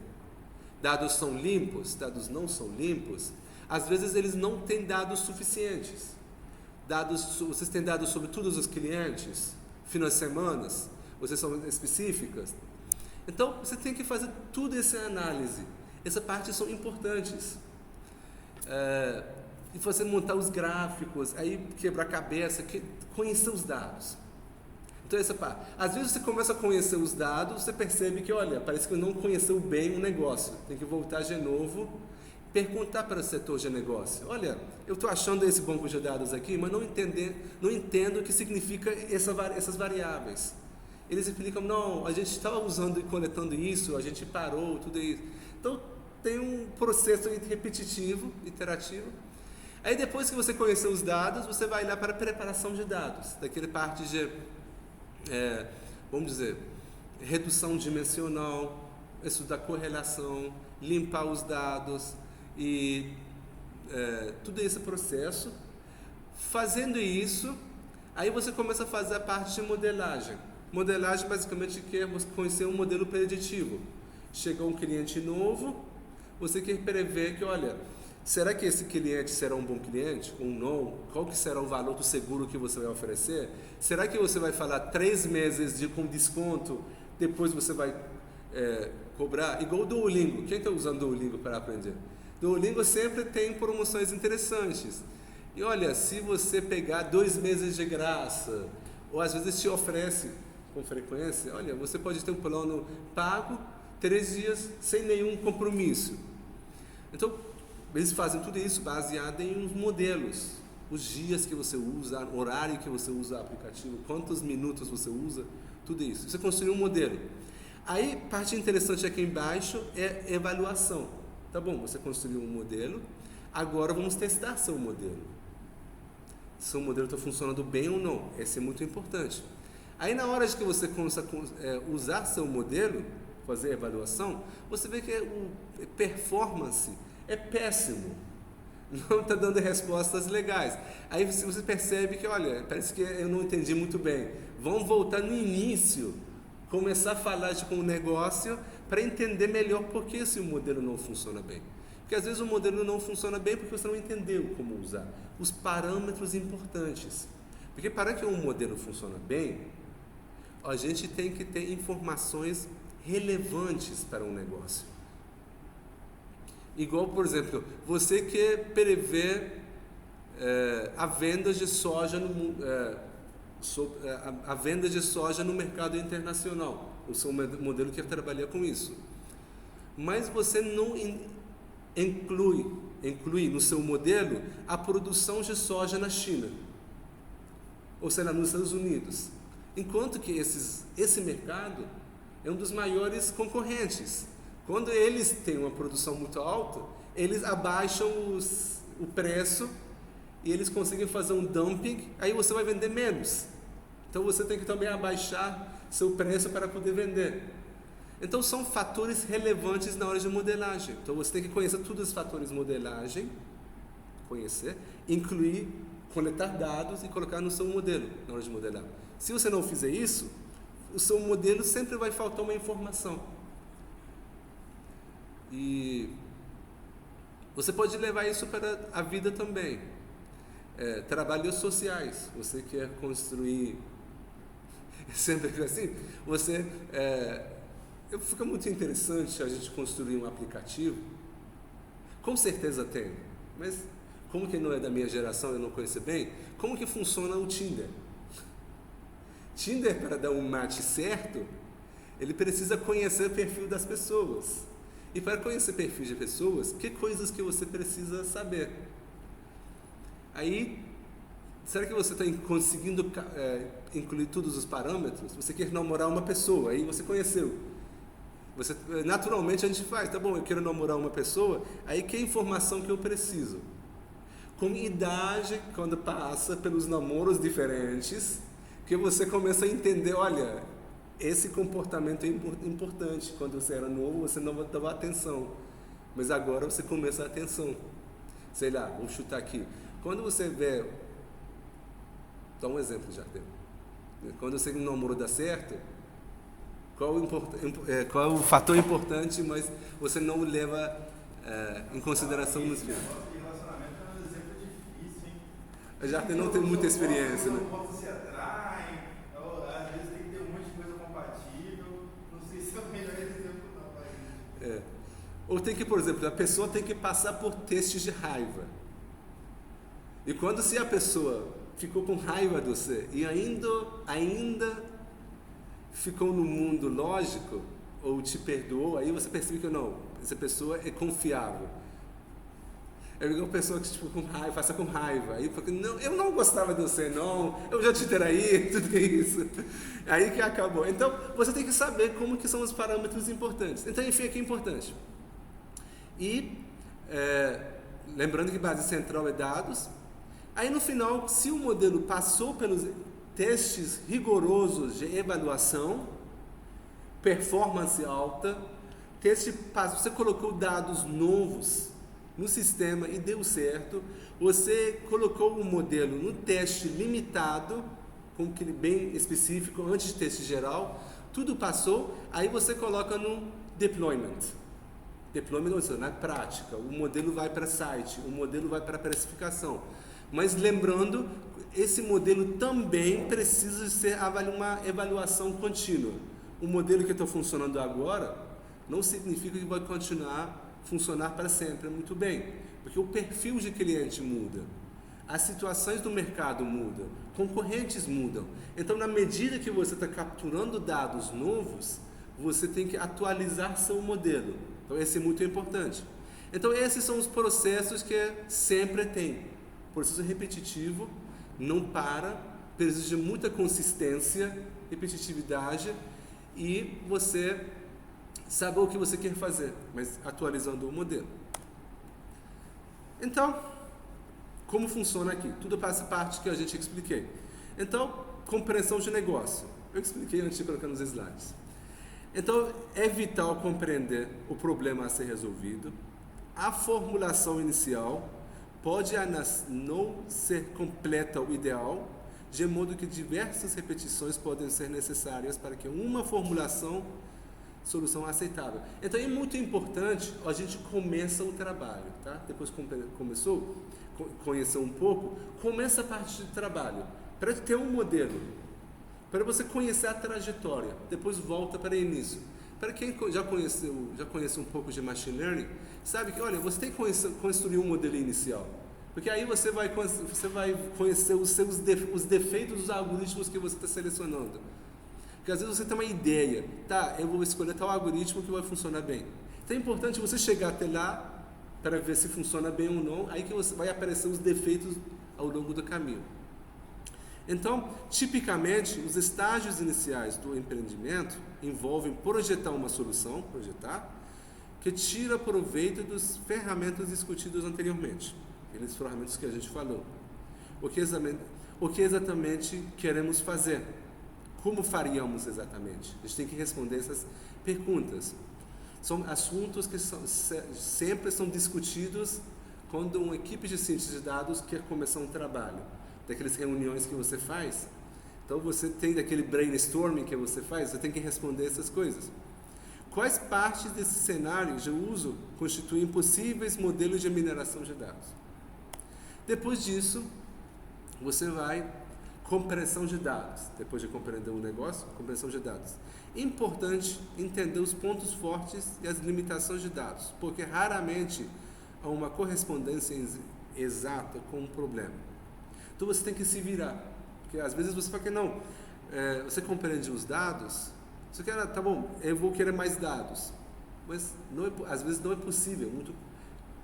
Dados são limpos? Dados não são limpos? Às vezes eles não têm dados suficientes. Vocês têm dados sobre todos os clientes? Finais de semana? Vocês são específicas? Então, você tem que fazer toda essa análise. Essa parte são importantes. E você montar os gráficos, aí quebrar a cabeça, conhecer os dados. Então essa parte. Às vezes você começa a conhecer os dados, você percebe que, olha, parece que não conheceu bem o negócio. Tem que voltar de novo, perguntar para o setor de negócio. Olha, eu estou achando esse banco de dados aqui, mas não entendo o que significa essas variáveis. Eles explicam, não, a gente estava usando e coletando isso, a gente parou, tudo isso. Então tem um processo repetitivo, iterativo. Aí depois que você conheceu os dados, você vai lá para a preparação de dados, daquela parte de, vamos dizer, redução dimensional, estudar correlação, limpar os dados e todo esse processo. Fazendo isso, aí você começa a fazer a parte de modelagem. Modelagem basicamente quer você conhecer um modelo preditivo. Chega um cliente novo, você quer prever que, olha, será que esse cliente será um bom cliente ou não? Qual que será o valor do seguro que você vai oferecer? Será que você vai falar 3 meses com desconto, depois você vai cobrar? Igual o Duolingo. Quem está usando Duolingo para aprender? Duolingo sempre tem promoções interessantes. E olha, se você pegar 2 meses de graça, ou às vezes te oferece com frequência, olha, você pode ter um plano pago, 3 dias, sem nenhum compromisso. Então, eles fazem tudo isso baseado em uns modelos, os dias que você usa, o horário que você usa o aplicativo, quantos minutos você usa, tudo isso. Você construiu um modelo. Aí, parte interessante aqui embaixo é avaliação. Tá bom, você construiu um modelo, agora vamos testar seu modelo. Se o modelo está funcionando bem ou não, esse é muito importante. Aí, na hora de que você começa a usar seu modelo, fazer a avaliação, você vê que o performance é péssimo, não está dando respostas legais. Aí você percebe que, olha, parece que eu não entendi muito bem. Vamos voltar no início, começar a falar com o negócio para entender melhor por que esse modelo não funciona bem. Porque às vezes o modelo não funciona bem porque você não entendeu como usar os parâmetros importantes. Porque para que um modelo funcione bem, a gente tem que ter informações relevantes para um negócio. Igual, por exemplo, você quer prever a venda de soja sobre a venda de soja no mercado internacional. O seu modelo quer trabalhar com isso. Mas você não inclui no seu modelo a produção de soja na China, ou seja, nos Estados Unidos. Enquanto que esse mercado é um dos maiores concorrentes. Quando eles têm uma produção muito alta, eles abaixam o preço e eles conseguem fazer um dumping, aí você vai vender menos. Então você tem que também abaixar seu preço para poder vender. Então são fatores relevantes na hora de modelagem. Então você tem que conhecer todos os fatores de modelagem, incluir, coletar dados e colocar no seu modelo na hora de modelar. Se você não fizer isso, o seu modelo sempre vai faltar uma informação. E você pode levar isso para a vida também. Trabalhos sociais. Você quer construir... Sempre assim, fica muito interessante a gente construir um aplicativo. Com certeza tem, mas como que não é da minha geração, eu não conheço bem, como que funciona o Tinder? Tinder, para dar um match certo, ele precisa conhecer o perfil das pessoas. E para conhecer perfil de pessoas, que coisas que você precisa saber? Aí, será que você está conseguindo incluir todos os parâmetros? Você quer namorar uma pessoa, aí você conheceu. Naturalmente a gente faz, tá bom, eu quero namorar uma pessoa, aí que informação que eu preciso? Com idade, quando passa pelos namoros diferentes, que você começa a entender, olha, esse comportamento é importante. Quando você era novo, você não dava atenção, mas agora você começa a atenção. Sei lá, vou chutar aqui. Quando você vê, dá um exemplo, já tem. Quando você um namoro dá certo, qual é o fator importante, mas você não leva em consideração nos filhos? Relacionamento é um exemplo difícil, hein? Já não tem muita experiência, né? Não se atraem, às vezes tem que ter um monte de coisa compatível. Não sei se é o melhor exemplo não. Ou tem que, por exemplo, a pessoa tem que passar por testes de raiva. E se a pessoa ficou com raiva de você e ainda ficou no mundo lógico, ou te perdoou, aí você percebe que não, essa pessoa é confiável. É igual a pessoa que tipo, com raiva, passa com raiva, aí fala, não, eu não gostava de você, não, eu já te traí, tudo isso. Aí que acabou. Então, você tem que saber como que são os parâmetros importantes. Então, enfim, aqui é importante. E, lembrando que base central é dados. Aí, no final, se o modelo passou pelos testes rigorosos de avaliação, performance alta, você colocou dados novos no sistema e deu certo, você colocou o modelo no teste limitado, com aquele bem específico, antes de teste geral, tudo passou, aí você coloca no deployment. Deployment, ou seja, na prática, o modelo vai para site, o modelo vai para precificação. Mas lembrando, esse modelo também precisa ser uma avaliação contínua. O modelo que está funcionando agora não significa que vai continuar a funcionar para sempre muito bem, porque o perfil de cliente muda, as situações do mercado mudam, concorrentes mudam. Então, na medida que você está capturando dados novos, você tem que atualizar seu modelo. Então, esse é muito importante. Então, esses são os processos que sempre tem. Processo repetitivo, não precisa de muita consistência, repetitividade e você saber o que você quer fazer, mas atualizando o modelo. Então, como funciona aqui? Tudo passa parte que a gente expliquei. Então, compreensão de negócio. Eu expliquei antes de colocar nos slides. Então, é vital compreender o problema a ser resolvido, a formulação inicial, pode não ser completa o ideal, de modo que diversas repetições podem ser necessárias para que uma solução aceitável. Então é muito importante a gente começar o trabalho, tá? Depois começou, conhecer um pouco, começa a parte de trabalho, para ter um modelo, para você conhecer a trajetória, depois volta para o início. Para quem já conhece um pouco de Machine Learning, sabe que, olha, você tem que construir um modelo inicial. Porque aí você vai conhecer os defeitos dos algoritmos que você está selecionando. Porque às vezes você tem uma ideia, tá, eu vou escolher tal algoritmo que vai funcionar bem. Então é importante você chegar até lá para ver se funciona bem ou não, aí que vai aparecer os defeitos ao longo do caminho. Então, tipicamente, os estágios iniciais do empreendimento envolvem projetar uma solução, que tira proveito das ferramentas discutidas anteriormente, aquelas ferramentas que a gente falou. O que exatamente queremos fazer? Como faríamos exatamente? A gente tem que responder essas perguntas. São assuntos que sempre são discutidos quando uma equipe de cientistas de dados quer começar um trabalho. Daquelas reuniões que você faz. Então você tem daquele brainstorming que você faz, você tem que responder essas coisas. Quais partes desse cenário de uso constituem possíveis modelos de mineração de dados? Depois disso, você vai compressão de dados. Depois de compreender um negócio, compressão de dados. Importante entender os pontos fortes e as limitações de dados, porque raramente há uma correspondência exata com um problema. Então você tem que se virar, porque às vezes você fala que não, você compreende os dados, você quer, tá bom, eu vou querer mais dados, mas às vezes não é possível, é muito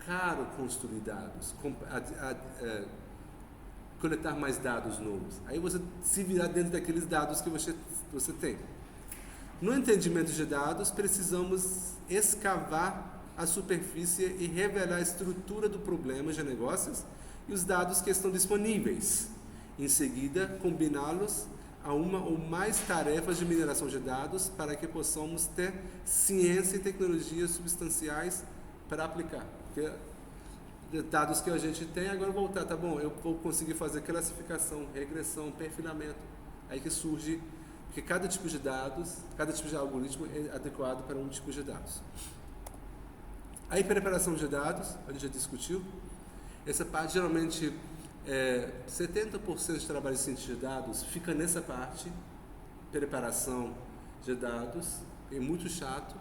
caro construir dados, coletar mais dados novos. Aí você se virar dentro daqueles dados que você tem. No entendimento de dados, precisamos escavar a superfície e revelar a estrutura do problema de negócios e os dados que estão disponíveis. Em seguida, combiná-los a uma ou mais tarefas de mineração de dados para que possamos ter ciência e tecnologias substanciais para aplicar. Porque dados que a gente tem, agora voltar, tá bom, eu vou conseguir fazer classificação, regressão, perfilamento. Aí que surge, porque cada tipo de dados, cada tipo de algoritmo é adequado para um tipo de dados. Aí preparação de dados, a gente já discutiu. Essa parte, geralmente, 70% de trabalho de ciência de dados fica nessa parte, preparação de dados, é muito chato,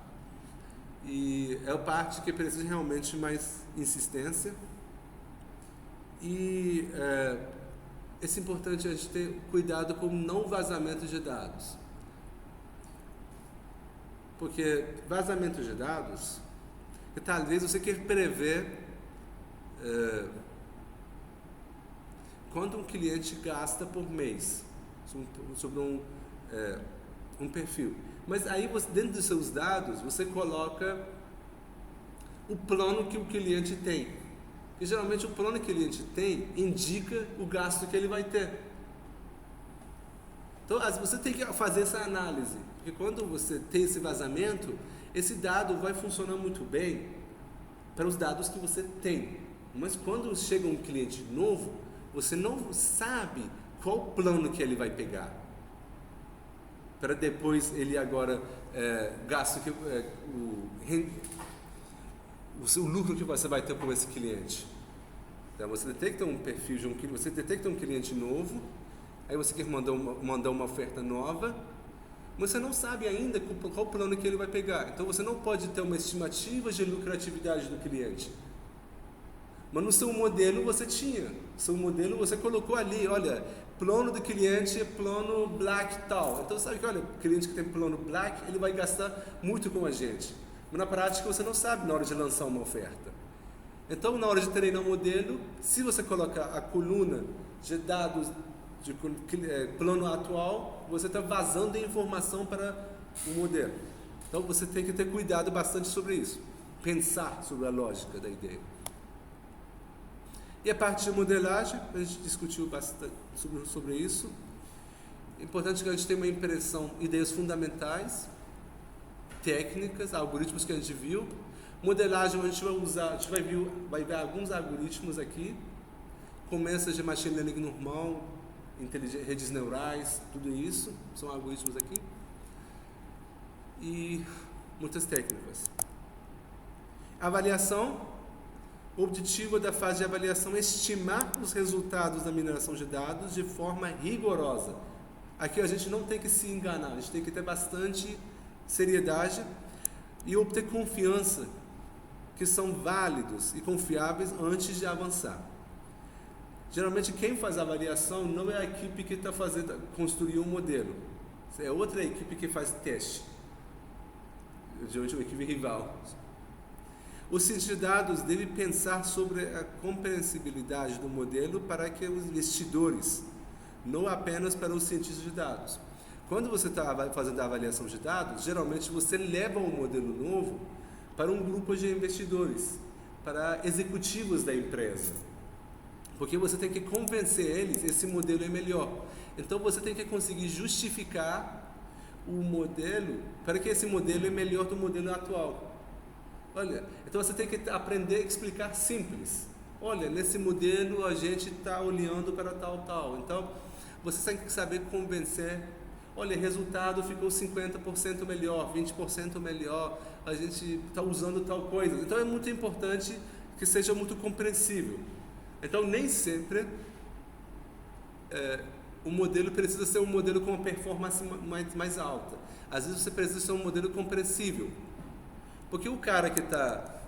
e é a parte que precisa realmente mais insistência, e é importante a gente ter cuidado com o não vazamento de dados, porque vazamento de dados, talvez você quer prever quanto um cliente gasta por mês sobre um perfil. Mas aí, dentro dos seus dados, você coloca o plano que o cliente tem. E geralmente o plano que o cliente tem indica o gasto que ele vai ter. Então, você tem que fazer essa análise. Porque quando você tem esse vazamento, esse dado vai funcionar muito bem para os dados que você tem. Mas quando chega um cliente novo, você não sabe qual plano que ele vai pegar. Para depois ele agora gasta o lucro que você vai ter com esse cliente. Então você detecta um perfil de um cliente, você detecta um cliente novo, aí você quer mandar uma oferta nova, mas você não sabe ainda qual plano que ele vai pegar. Então você não pode ter uma estimativa de lucratividade do cliente. Mas no seu modelo você tinha. Seu modelo você colocou ali, olha, plano do cliente é plano Black tal. Então sabe que, olha, o cliente que tem plano Black, ele vai gastar muito com a gente. Mas na prática você não sabe na hora de lançar uma oferta. Então na hora de treinar o modelo, se você colocar a coluna de dados de plano atual, você está vazando a informação para o modelo. Então você tem que ter cuidado bastante sobre isso. Pensar sobre a lógica da ideia. E a parte de modelagem, a gente discutiu bastante sobre isso. É importante que a gente tenha uma impressão, ideias fundamentais, técnicas, algoritmos que a gente viu. Modelagem, a gente vai usar, a gente vai ver alguns algoritmos aqui. Começa de machine learning normal, redes neurais, tudo isso, são algoritmos aqui. E muitas técnicas. Avaliação. O objetivo da fase de avaliação é estimar os resultados da mineração de dados de forma rigorosa. Aqui a gente não tem que se enganar, a gente tem que ter bastante seriedade e obter confiança que são válidos e confiáveis antes de avançar. Geralmente quem faz a avaliação não é a equipe que está construindo um modelo. É outra equipe que faz teste. Geralmente uma equipe rival. O cientista de dados deve pensar sobre a compreensibilidade do modelo para que os investidores, não apenas para os cientistas de dados. Quando você está fazendo a avaliação de dados, geralmente você leva um modelo novo para um grupo de investidores, para executivos da empresa. Porque você tem que convencer eles, esse modelo é melhor. Então você tem que conseguir justificar o modelo para que esse modelo é melhor do modelo atual. Olha, então você tem que aprender a explicar simples. Olha, nesse modelo a gente está olhando para tal. Então você tem que saber convencer. Olha, resultado ficou 50% melhor, 20% melhor, a gente está usando tal coisa. Então é muito importante que seja muito compreensível. Então nem sempre o modelo precisa ser um modelo com uma performance mais alta. Às vezes você precisa ser um modelo compreensível. Porque o cara que está,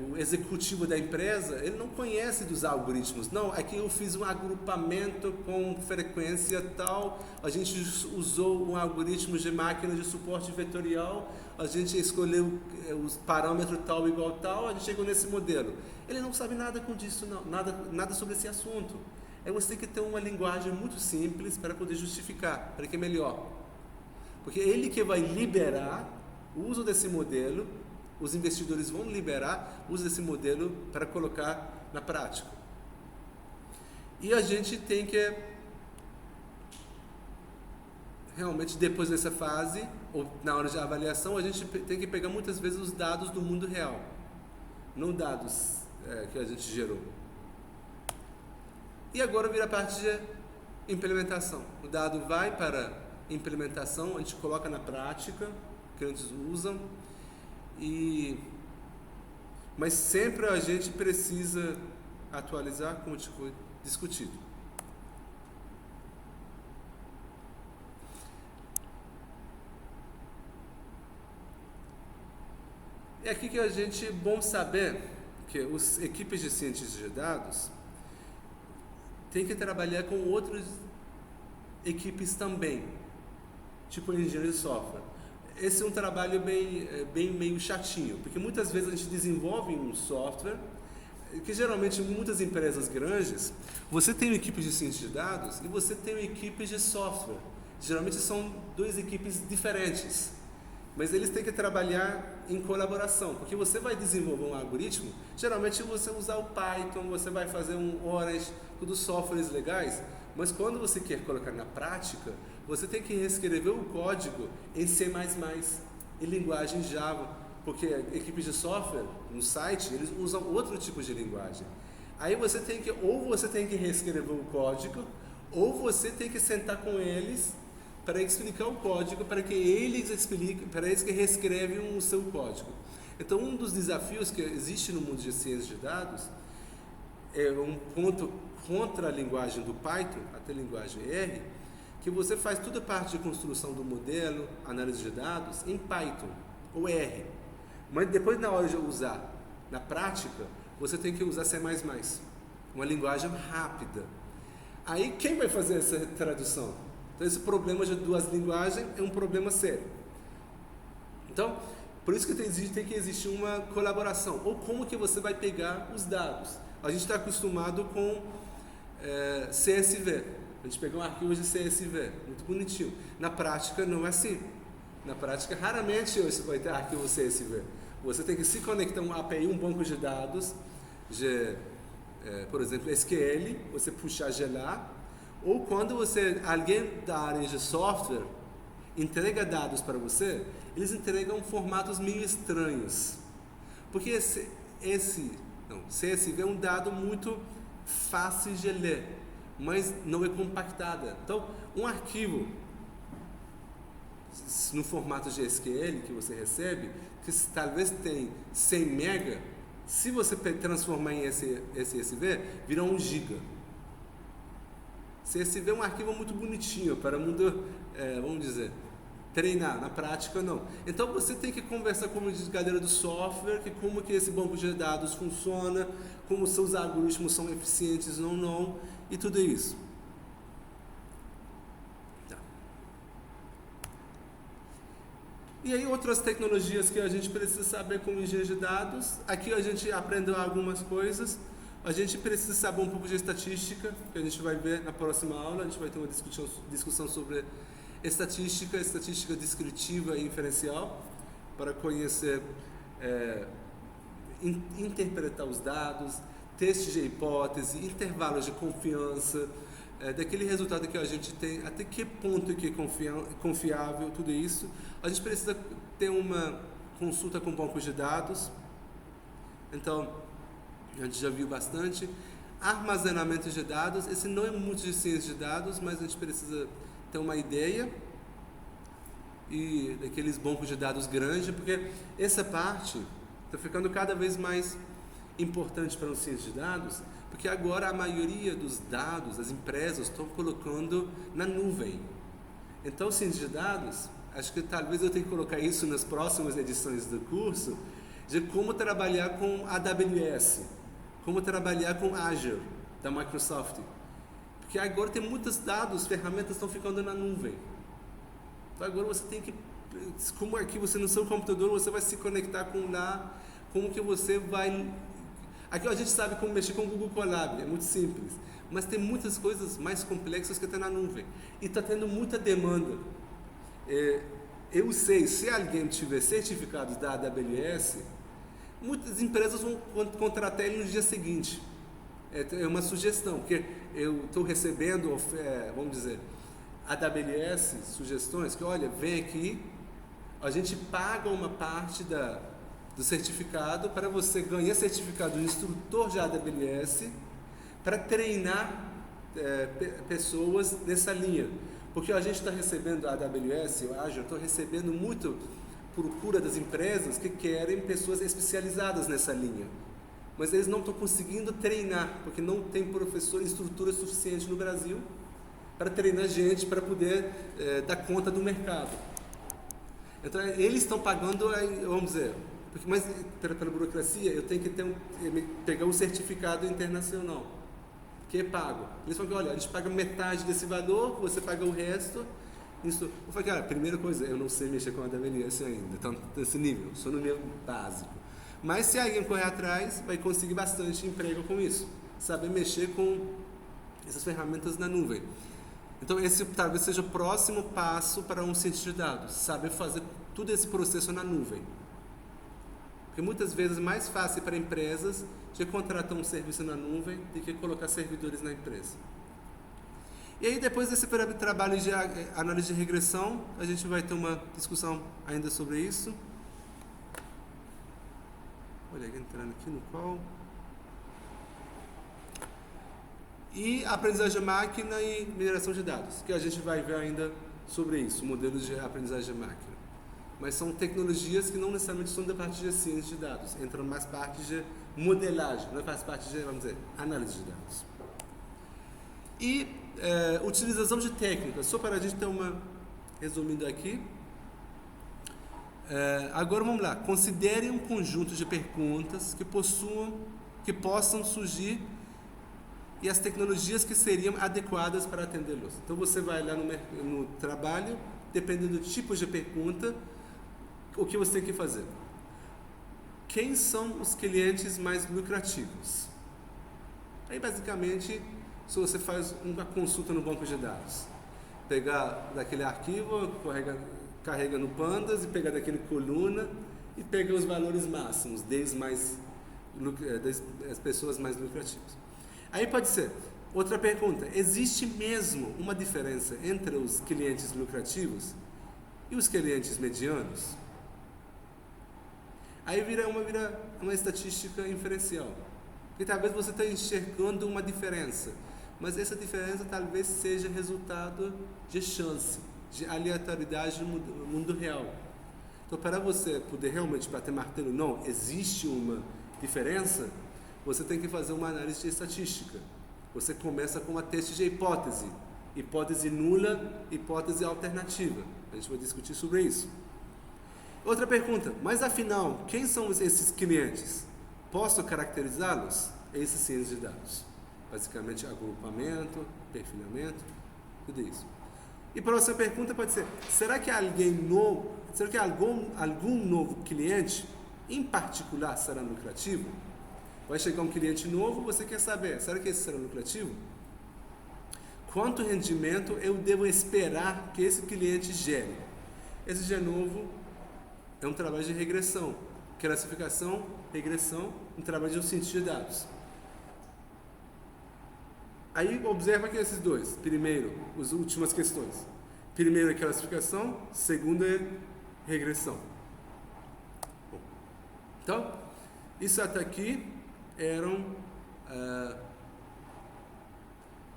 o executivo da empresa, ele não conhece dos algoritmos. Não, aqui eu fiz um agrupamento com frequência tal, a gente usou um algoritmo de máquina de suporte vetorial, a gente escolheu os parâmetros tal igual tal, a gente chegou nesse modelo. Ele não sabe nada com disso, não, nada sobre esse assunto. Aí você tem que ter uma linguagem muito simples para poder justificar, para que é melhor. Porque ele que vai liberar o uso desse modelo, os investidores vão liberar o uso desse modelo para colocar na prática. E a gente tem que, realmente, depois dessa fase, ou na hora de avaliação, a gente tem que pegar muitas vezes os dados do mundo real, não dados que a gente gerou. E agora vira a parte de implementação. O dado vai para implementação, a gente coloca na prática, clientes usam, mas sempre a gente precisa atualizar, como foi discutido. É aqui que a gente, bom saber que as equipes de cientistas de dados têm que trabalhar com outras equipes também, tipo engenharia de software. Esse é um trabalho bem meio chatinho, porque muitas vezes a gente desenvolve um software que geralmente em muitas empresas grandes, você tem uma equipe de ciência de dados e você tem uma equipe de software. Geralmente são duas equipes diferentes, mas eles têm que trabalhar em colaboração, porque você vai desenvolver um algoritmo, geralmente você usa o Python, você vai fazer um Orange, todos softwares legais, mas quando você quer colocar na prática, você tem que reescrever o código em C++, em linguagem Java, porque equipes de software no site, eles usam outro tipo de linguagem. Aí você tem que, ou você tem que reescrever o código, ou você tem que sentar com eles para explicar o código, para que eles expliquem, para eles que reescrevem o seu código. Então, um dos desafios que existe no mundo de ciências de dados é um ponto contra a linguagem do Python, até a linguagem R, que você faz toda a parte de construção do modelo, análise de dados, em Python ou R. Mas depois, na hora de usar na prática, você tem que usar C++, uma linguagem rápida. Aí, quem vai fazer essa tradução? Então, esse problema de duas linguagens é um problema sério. Então, por isso que tem que existir uma colaboração. Ou como que você vai pegar os dados. A gente está acostumado com CSV. A gente pega um arquivo de CSV, muito bonitinho. Na prática, não é assim. Na prática, raramente você vai ter arquivo CSV. Você tem que se conectar a uma API, um banco de dados, por exemplo, SQL, você puxar de lá, ou quando alguém da área de software entrega dados para você, eles entregam formatos meio estranhos. Porque CSV é um dado muito fácil de ler, mas não é compactada. Então, um arquivo no formato de SQL que você recebe, que talvez tem 100 MB, se você transformar em CSV, vira 1 GB. CSV é um arquivo muito bonitinho para muito, vamos dizer, treinar, na prática não. Então você tem que conversar com a galera do software, que como que esse banco de dados funciona, como seus algoritmos são eficientes ou não, e tudo isso. Tá. E aí outras tecnologias que a gente precisa saber como engenheiro de dados, aqui a gente aprendeu algumas coisas, a gente precisa saber um pouco de estatística, que a gente vai ver na próxima aula, a gente vai ter uma discussão sobre estatística descritiva e inferencial, para conhecer, interpretar os dados, testes de hipótese, intervalos de confiança, daquele resultado que a gente tem, até que ponto que é confiável, tudo isso. A gente precisa ter uma consulta com bancos de dados, então a gente já viu bastante. Armazenamento de dados, esse não é muito de ciência de dados, mas a gente precisa ter uma ideia, e daqueles bancos de dados grandes, porque essa parte está ficando cada vez mais importante para os cientistas de dados, porque agora a maioria dos dados, as empresas estão colocando na nuvem. Então, ciência de dados, acho que talvez eu tenha que colocar isso nas próximas edições do curso, de como trabalhar com AWS, como trabalhar com Azure, da Microsoft. Porque agora tem muitos dados, ferramentas estão ficando na nuvem. Então agora você tem que, como aqui você no seu computador, você vai se conectar com lá, como que você vai... Aqui a gente sabe como mexer com o Google Colab, é muito simples. Mas tem muitas coisas mais complexas que estão na nuvem. E está tendo muita demanda. Eu sei, se alguém tiver certificados da AWS, muitas empresas vão contratar ele no dia seguinte. É uma sugestão, porque eu estou recebendo, vamos dizer, AWS, sugestões, que olha, vem aqui, a gente paga uma parte do certificado para você ganhar certificado de instrutor de AWS para treinar pessoas nessa linha. Porque a gente está recebendo a AWS, o Azure, estou recebendo muito procura das empresas que querem pessoas especializadas nessa linha. Mas eles não estão conseguindo treinar, porque não tem professor, estrutura suficiente no Brasil para treinar gente, para poder dar conta do mercado. Então, eles estão pagando, vamos dizer, mas pela burocracia, eu tenho que pegar um certificado internacional, que é pago. Eles falam que, olha, a gente paga metade desse valor, você paga o resto. Isso. Eu falei, cara, primeira coisa, eu não sei mexer com a AWS ainda, então, nesse nível, sou no nível básico. Mas se alguém correr atrás, vai conseguir bastante emprego com isso. Saber mexer com essas ferramentas na nuvem. Então, esse talvez seja o próximo passo para um cientista de dados. Saber fazer todo esse processo na nuvem. Porque muitas vezes é mais fácil para empresas de contratar um serviço na nuvem do que colocar servidores na empresa. E aí, depois desse trabalho de análise de regressão, a gente vai ter uma discussão ainda sobre isso. Olha, entrando aqui no qual. E aprendizagem de máquina e mineração de dados, que a gente vai ver ainda sobre isso, modelos de aprendizagem de máquina. Mas são tecnologias que não necessariamente são da parte de ciência de dados, entram mais parte de modelagem, não faz parte de, vamos dizer, análise de dados. E utilização de técnicas, só para a gente ter uma, resumindo aqui. Agora vamos lá, considere um conjunto de perguntas que possam surgir e as tecnologias que seriam adequadas para atendê-los. Então você vai lá no trabalho, dependendo do tipo de pergunta, o que você tem que fazer. Quem são os clientes mais lucrativos? Aí basicamente, se você faz uma consulta no banco de dados, pegar daquele arquivo, carrega no Pandas e pegar daquele coluna e pegar os valores máximos das pessoas mais lucrativas. Aí pode ser, outra pergunta, existe mesmo uma diferença entre os clientes lucrativos e os clientes medianos? Aí vira uma estatística inferencial. E talvez você esteja enxergando uma diferença, mas essa diferença talvez seja resultado de chance, de aleatoriedade no mundo real. Então, para você poder realmente bater martelo, não, existe uma diferença, você tem que fazer uma análise de estatística. Você começa com uma teste de hipótese nula, hipótese alternativa. A gente vai discutir sobre isso. Outra pergunta, mas afinal, quem são esses clientes? Posso caracterizá-los? Esses ciências de dados. Basicamente, agrupamento, perfilamento, tudo isso. E a próxima pergunta pode ser, será que algum novo cliente, em particular, será lucrativo? Vai chegar um cliente novo, você quer saber, será que esse será lucrativo? Quanto rendimento eu devo esperar que esse cliente gere? Esse de novo é um trabalho de regressão. Classificação, regressão, um trabalho de um cientista de dados. Aí observa aqui esses dois. Primeiro, as últimas questões. Primeiro é classificação, segundo é regressão. Bom, então, isso até aqui eram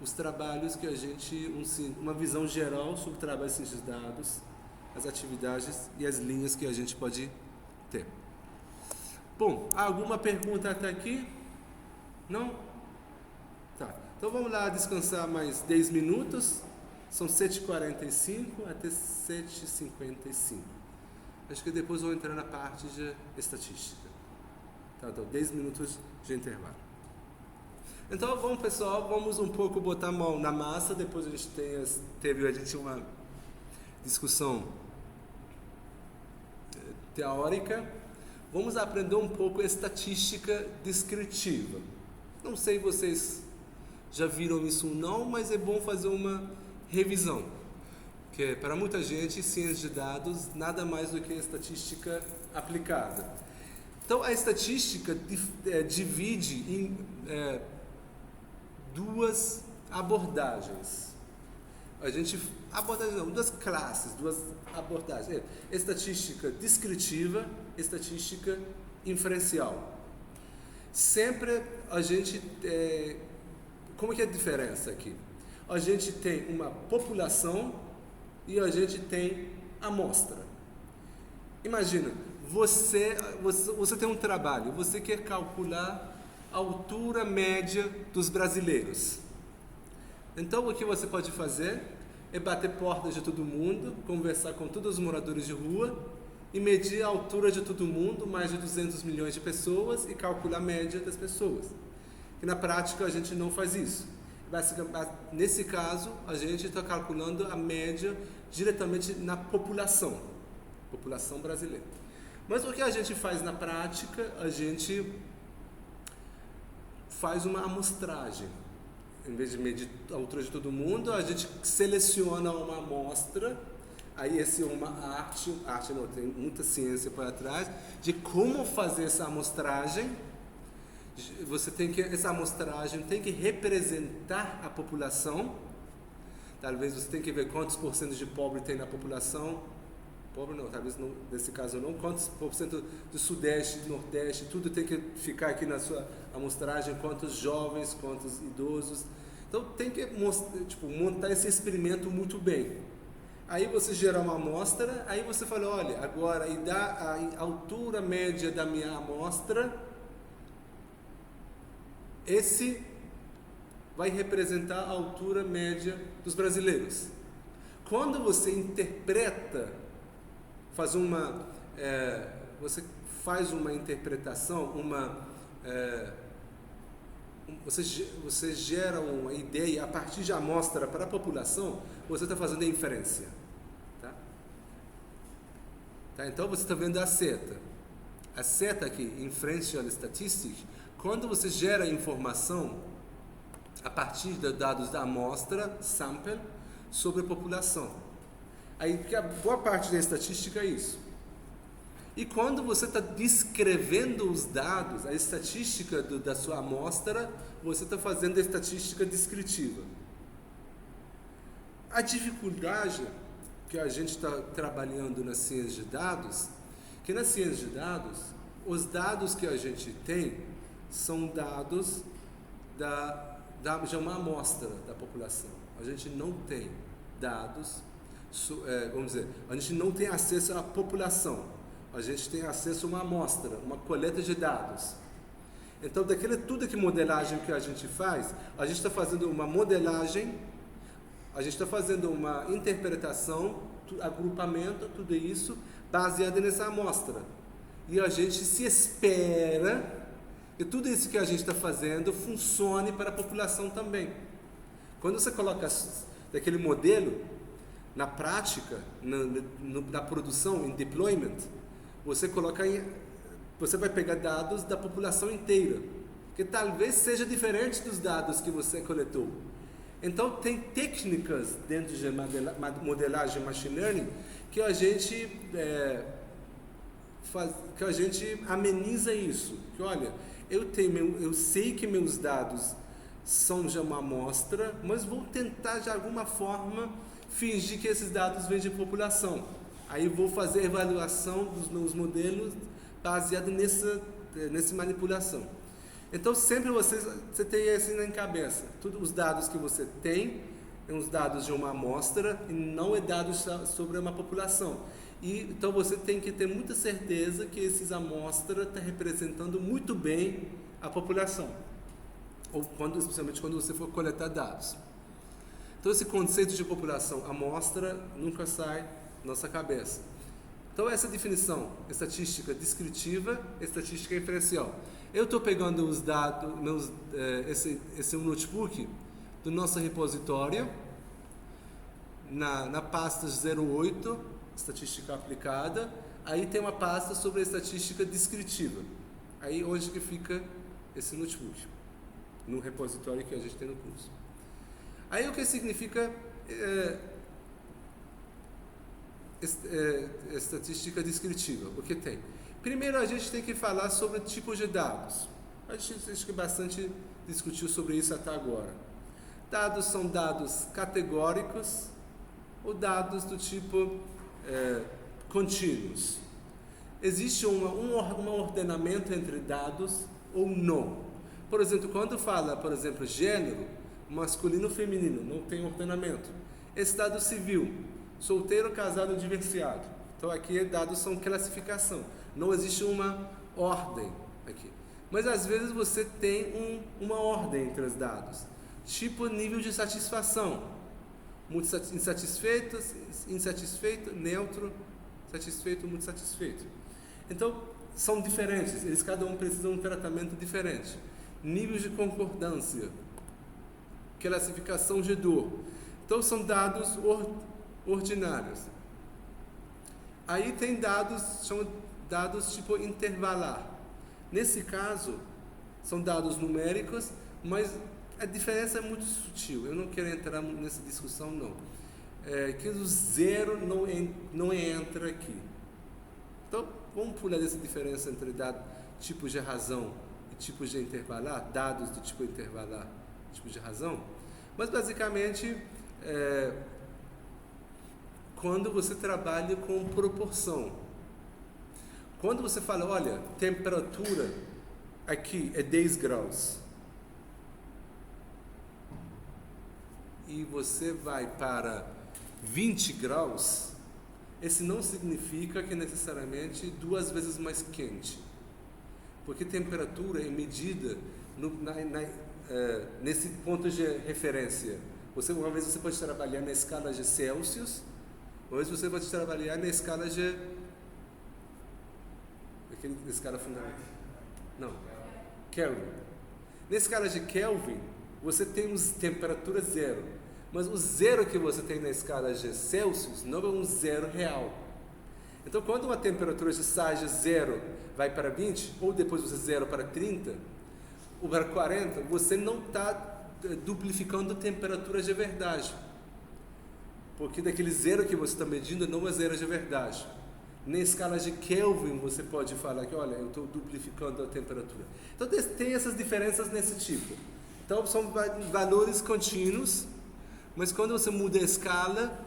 os trabalhos que a gente, uma visão geral sobre o trabalho de ciência de dados, as atividades e as linhas que a gente pode ter. Bom, alguma pergunta até aqui? Não? Tá. Então vamos lá descansar mais 10 minutos. São 7h45 até 7h55. Acho que depois vou entrar na parte de estatística. Tá, então 10 minutos de intervalo. Então vamos, pessoal, vamos um pouco botar a mão na massa. Depois a gente teve uma discussão teórica. Vamos aprender um pouco estatística descritiva. Não sei se vocês já viram isso ou não, mas é bom fazer uma revisão. Que para muita gente, ciência de dados nada mais do que estatística aplicada. Então a estatística divide em duas abordagens. Duas classes, duas abordagens. Estatística descritiva, estatística inferencial. Sempre a gente... como que é a diferença aqui? A gente tem uma população e a gente tem amostra. Imagina, você tem um trabalho, você quer calcular a altura média dos brasileiros. Então, o que você pode fazer é bater portas de todo mundo, conversar com todos os moradores de rua e medir a altura de todo mundo, mais de 200 milhões de pessoas, e calcular a média das pessoas. E na prática, a gente não faz isso. Nesse caso, a gente está calculando a média diretamente na população brasileira. Mas o que a gente faz na prática? A gente faz uma amostragem. Em vez de medir a altura de todo mundo, a gente seleciona uma amostra. Aí essa é uma arte não, tem muita ciência por trás, de como fazer essa amostragem. Essa amostragem tem que representar a população. Talvez você tenha que ver quantos porcentos de pobre tem na população. Pobre não, talvez não, nesse caso não. Quantos porcento do Sudeste, Nordeste, tudo tem que ficar aqui na sua amostragem. Quantos jovens, quantos idosos. Então tem que montar esse experimento muito bem. Aí você gera uma amostra, aí você fala, olha, agora, e dá a altura média da minha amostra, esse vai representar a altura média dos brasileiros. Quando você interpreta, você faz uma interpretação, você gera uma ideia a partir de amostra para a população, você está fazendo a inferência. Tá? Então você está vendo a seta. A seta aqui, Inferential Statistics, quando você gera informação a partir de dados da amostra, sample, sobre a população. Aí que a boa parte da estatística é isso. E quando você está descrevendo os dados, a estatística da sua amostra, você está fazendo a estatística descritiva. A dificuldade que a gente está trabalhando na ciência de dados, que na ciência de dados, os dados que a gente tem são dados de uma amostra da população. A gente não tem dados, vamos dizer, a gente não tem acesso à população. A gente tem acesso a uma amostra, uma coleta de dados. Então, tudo que modelagem que a gente faz, a gente está fazendo uma modelagem, a gente está fazendo uma interpretação agrupamento, tudo isso baseado nessa amostra. E a gente se espera que tudo isso que a gente está fazendo funcione para a população também. Quando você coloca aquele modelo na prática, na produção, em deployment, você vai pegar dados da população inteira, que talvez seja diferente dos dados que você coletou. Então, tem técnicas dentro de modelagem machine learning que a gente ameniza isso. Que olha, eu sei que meus dados são já uma amostra, mas vou tentar de alguma forma fingir que esses dados vêm de população. Aí vou fazer a avaliação dos meus modelos baseado nessa manipulação. Então sempre você tem isso na cabeça. Todos os dados que você tem são os dados de uma amostra e não é dados sobre uma população. Então você tem que ter muita certeza que essas amostras estão representando muito bem a população, especialmente quando você for coletar dados. Então esse conceito de população, amostra, nunca sai da nossa cabeça. Então essa definição, estatística descritiva, estatística inferencial. Eu estou pegando os dados, esse é um notebook do nosso repositório, na pasta 08, estatística aplicada, aí tem uma pasta sobre a estatística descritiva. Aí onde que fica esse notebook? No repositório que a gente tem no curso. Aí o que significa estatística descritiva? O que tem? Primeiro a gente tem que falar sobre tipos de dados. A gente acho que bastante discutiu sobre isso até agora. Dados são dados categóricos ou dados do tipo contínuos. Existe um ordenamento entre dados ou não. Por exemplo, quando fala, por exemplo, gênero, masculino ou feminino, não tem ordenamento. Estado civil, solteiro, casado, divorciado. Então aqui dados são classificação. Não existe uma ordem aqui. Mas às vezes você tem uma ordem entre os dados. Tipo nível de satisfação. Muito insatisfeito, insatisfeito, neutro, satisfeito, muito satisfeito. Então são diferentes. Eles cada um precisa de um tratamento diferente. Nível de concordância. Classificação de dor. Então são dados ordinários. Aí tem dados, chamam dados tipo intervalar. Nesse caso, são dados numéricos, mas a diferença é muito sutil. Eu não quero entrar nessa discussão, não. Que o zero não entra aqui. Então, vamos pular essa diferença entre tipos de razão e tipos de intervalar, dados do tipo intervalar, tipo de razão. Mas, basicamente, quando você trabalha com proporção. Quando você fala, olha, temperatura aqui é 10 graus. E você vai para 20 graus, esse não significa que é necessariamente 2 vezes mais quente. Porque temperatura é medida nesse ponto de referência. Uma vez você pode trabalhar na escala de Celsius, uma vez você pode trabalhar na escala de... Na escala fundamental. Não. Kelvin. Na escala de Kelvin, você tem temperatura zero. Mas o zero que você tem na escala de Celsius não é um zero real. Então, quando uma temperatura sai de 0 vai para 20, ou depois você 0 para 30, ou para 40, você não está duplificando temperatura de verdade. Porque daquele zero que você está medindo não é zero de verdade. Na escala de Kelvin, você pode falar que, olha, eu estou duplicando a temperatura. Então, tem essas diferenças nesse tipo. Então, são valores contínuos, mas quando você muda a escala,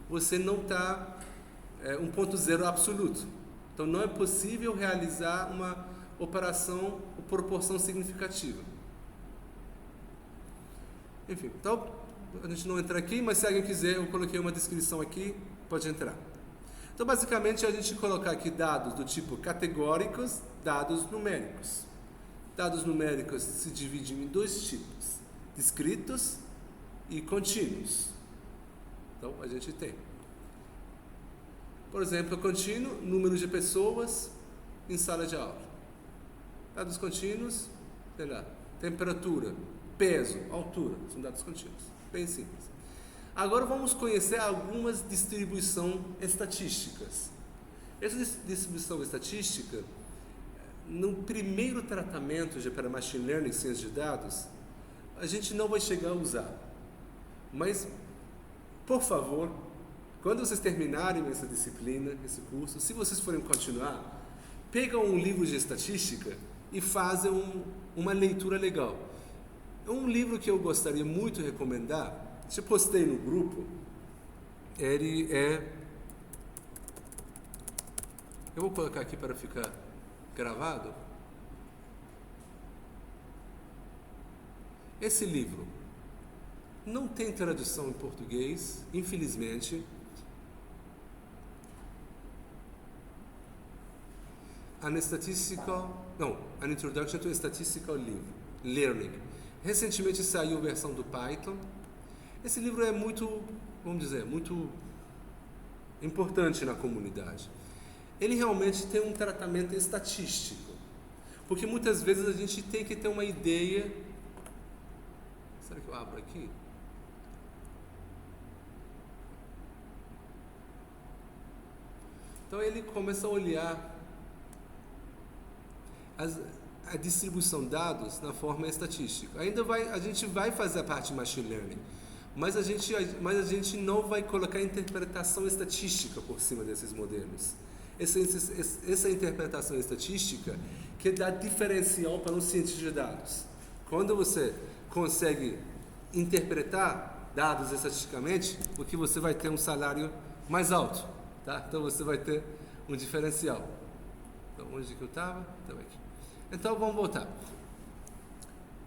você não está 1.0 absoluto. Então, não é possível realizar uma operação ou proporção significativa. Enfim, então, a gente não entra aqui, mas se alguém quiser, eu coloquei uma descrição aqui, pode entrar. Então, basicamente, a gente colocar aqui dados do tipo categóricos, dados numéricos. Dados numéricos se dividem em 2 tipos, discritos e contínuos. Então, a gente tem Por exemplo, contínuo, número de pessoas em sala de aula. Dados contínuos, sei lá, temperatura, peso, altura, são dados contínuos. Bem simples. Agora vamos conhecer algumas distribuições estatísticas. Essa distribuição estatística, no primeiro tratamento para Machine Learning, ciência de dados, a gente não vai chegar a usar. Mas, por favor, quando vocês terminarem essa disciplina, esse curso, se vocês forem continuar, pegam um livro de estatística e fazem uma leitura legal. Um livro que eu gostaria muito de recomendar, eu postei no grupo, ele é... Eu vou colocar aqui para ficar gravado. Esse livro não tem tradução em português, infelizmente. An Introduction to Statistical Learning. Recentemente saiu a versão do Python. Esse livro é muito, vamos dizer, muito importante na comunidade. Ele realmente tem um tratamento estatístico, porque muitas vezes a gente tem que ter uma ideia. Será que eu abro aqui? Então ele começa a olhar a distribuição de dados na forma estatística. A gente vai fazer a parte de Machine Learning, mas a gente não vai colocar interpretação estatística por cima desses modelos. Essa interpretação estatística que dá diferencial para um cientista de dados. Quando você consegue interpretar dados estatisticamente, porque você vai ter um salário mais alto, tá? Então você vai ter um diferencial. Então, onde que eu estava? Estava aqui. Então vamos voltar.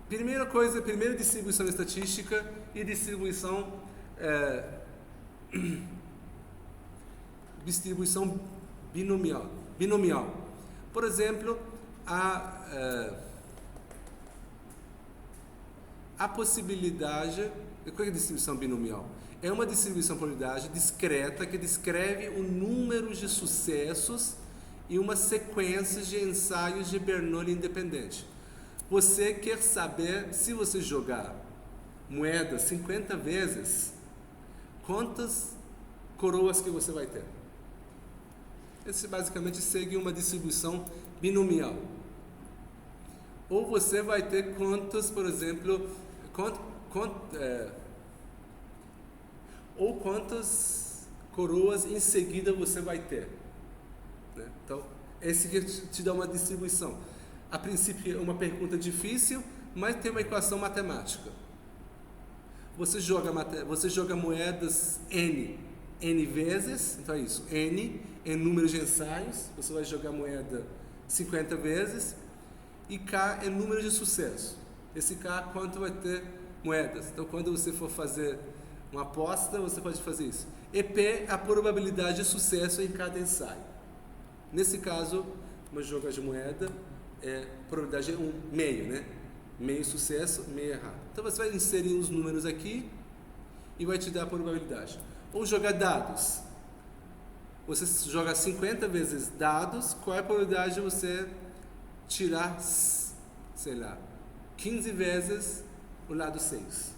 Primeira distribuição estatística e distribuição binomial. Por exemplo, a possibilidade... O que é distribuição binomial? É uma distribuição por probabilidade discreta que descreve o número de sucessos e uma sequência de ensaios de Bernoulli independente. Você quer saber, se você jogar moeda 50 vezes, quantas coroas que você vai ter? Esse basicamente segue uma distribuição binomial. Ou você vai ter quantas, por exemplo, ou quantas coroas em seguida você vai ter. Né? Então, esse que te dá uma distribuição. A princípio é uma pergunta difícil, mas tem uma equação matemática. Você joga moedas N vezes, então é isso, N é número de ensaios, você vai jogar moeda 50 vezes, e K é número de sucesso. Esse K, quanto vai ter moedas? Então, quando você for fazer uma aposta, você pode fazer isso. E P é a probabilidade de sucesso em cada ensaio. Nesse caso, uma jogo de moeda, probabilidade é meio, né? Meio sucesso, meio errado. Então você vai inserir os números aqui e vai te dar a probabilidade. Ou jogar dados. Você joga 50 vezes dados, qual é a probabilidade de você tirar, sei lá, 15 vezes o lado 6?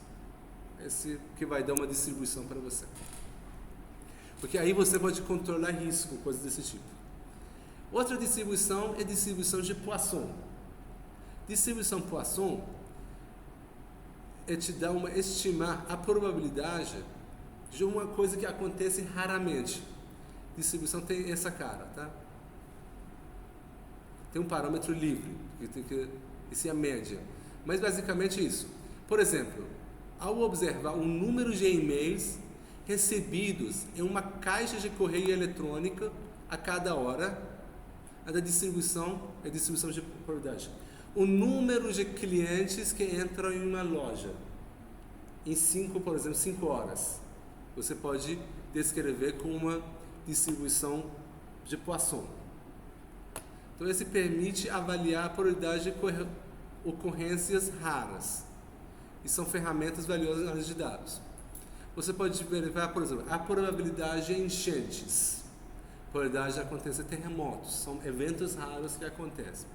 Esse que vai dar uma distribuição para você. Porque aí você pode controlar risco, coisas desse tipo. Outra distribuição é distribuição de Poisson. Distribuição Poisson te dá estimar a probabilidade de uma coisa que acontece raramente. Distribuição tem essa cara, tá? Tem um parâmetro livre, esse é a média. Mas basicamente é isso. Por exemplo, ao observar o número de e-mails recebidos em uma caixa de correio eletrônica a cada hora, a da distribuição é distribuição de probabilidade. O número de clientes que entram em uma loja em 5 horas, você pode descrever com uma distribuição de Poisson. Então, esse permite avaliar a probabilidade de ocorrências raras. E são ferramentas valiosas na análise de dados. Você pode verificar, por exemplo, a probabilidade de enchentes. probabilidade de acontecer terremotos. São eventos raros que acontecem.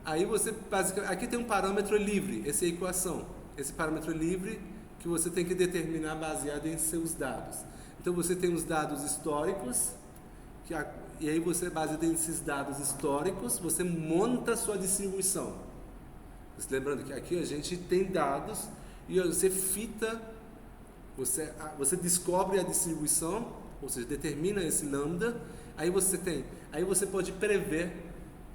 Aí você, basicamente, aqui tem um parâmetro livre, essa é a equação. Esse parâmetro livre que você tem que determinar baseado em seus dados. Então você tem os dados históricos, e aí você, baseado nesses dados históricos, você monta a sua distribuição. Lembrando que aqui a gente tem dados e você fita, você descobre a distribuição, ou seja, determina esse lambda, aí você pode prever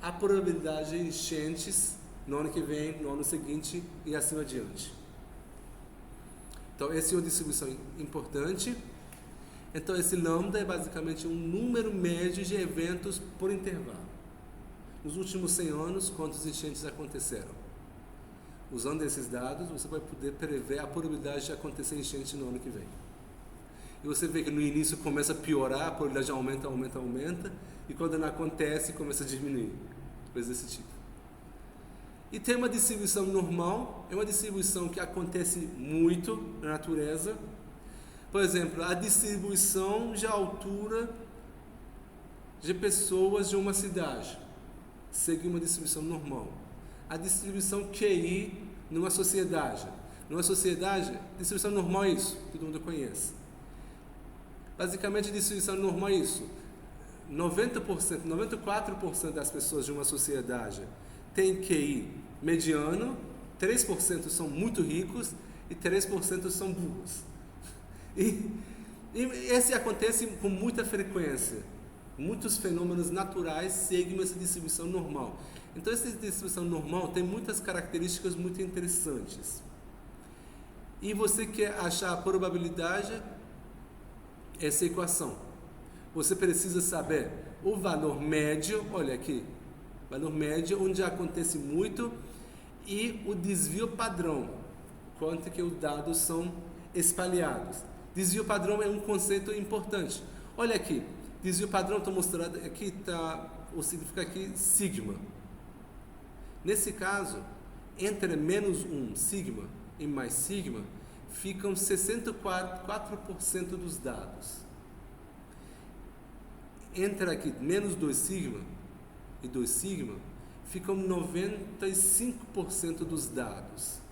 a probabilidade de enchentes no ano que vem, no ano seguinte e assim adiante. Então, essa é uma distribuição importante. Então, esse lambda é basicamente um número médio de eventos por intervalo. Nos últimos 100 anos, quantos enchentes aconteceram? Usando esses dados, você vai poder prever a probabilidade de acontecer enchente no ano que vem. E você vê que no início começa a piorar, a probabilidade aumenta, e quando não acontece, começa a diminuir. Coisas desse tipo. E tem uma distribuição normal, é uma distribuição que acontece muito na natureza. Por exemplo, a distribuição de altura de pessoas de uma cidade segue uma distribuição normal. A distribuição QI numa sociedade. Numa sociedade, distribuição normal é isso, todo mundo conhece. Basicamente, a distribuição normal é isso. 90%, 94% das pessoas de uma sociedade têm QI mediano, 3% são muito ricos e 3% são burros. E esse acontece com muita frequência. Muitos fenômenos naturais seguem essa distribuição normal. Então, essa distribuição normal tem muitas características muito interessantes. E você quer achar a probabilidade, essa equação. Você precisa saber o valor médio, olha aqui, valor médio onde acontece muito e o desvio padrão, quanto que os dados são espalhados. Desvio padrão é um conceito importante. Olha aqui, desvio padrão está mostrado aqui, está o significa aqui sigma. Nesse caso, entre menos 1 sigma e mais sigma, ficam 64% dos dados. Entre aqui menos 2 sigma e 2 sigma, ficam 95% dos dados.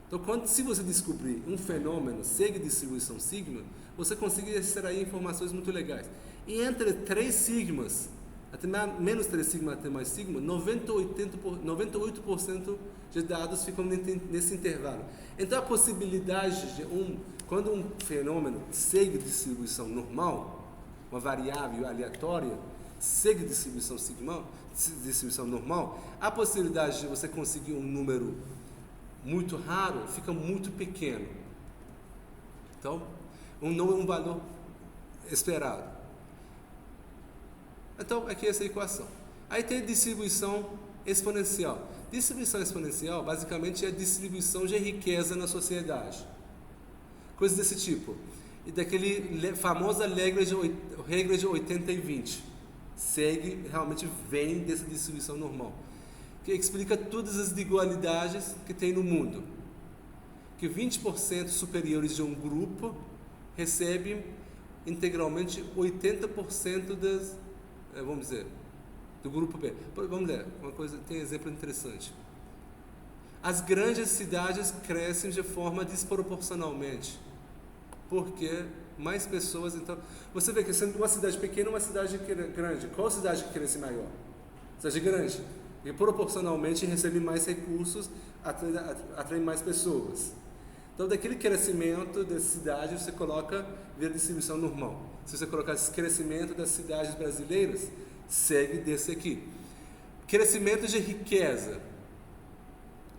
Então, se você descobrir um fenômeno segue distribuição sigma, você consegue extrair informações muito legais. E entre 3 sigmas, até menos 3 sigma até mais sigma, 98% de dados ficam nesse intervalo. Então, a possibilidade de quando um fenômeno segue distribuição normal, uma variável aleatória, segue distribuição normal, a possibilidade de você conseguir um número muito raro fica muito pequeno. Então, não é um valor esperado. Então, aqui é essa equação. Aí tem a distribuição exponencial. Distribuição exponencial, basicamente, é a distribuição de riqueza na sociedade. Coisas desse tipo. E daquele famosa regra de 80 e 20. Realmente vem dessa distribuição normal. Que explica todas as desigualdades que tem no mundo. Que 20% superiores de um grupo recebem integralmente 80% das, vamos dizer, do grupo B. Vamos ler, tem um exemplo interessante. As grandes cidades crescem de forma desproporcionalmente, porque mais pessoas, então, você vê que sendo uma cidade pequena, uma cidade grande, qual cidade que cresce maior? Cidade grande. E proporcionalmente recebe mais recursos, atrai mais pessoas. Então, daquele crescimento da cidade, você coloca via distribuição normal. Se você colocar esse crescimento das cidades brasileiras, segue desse aqui. Crescimento de riqueza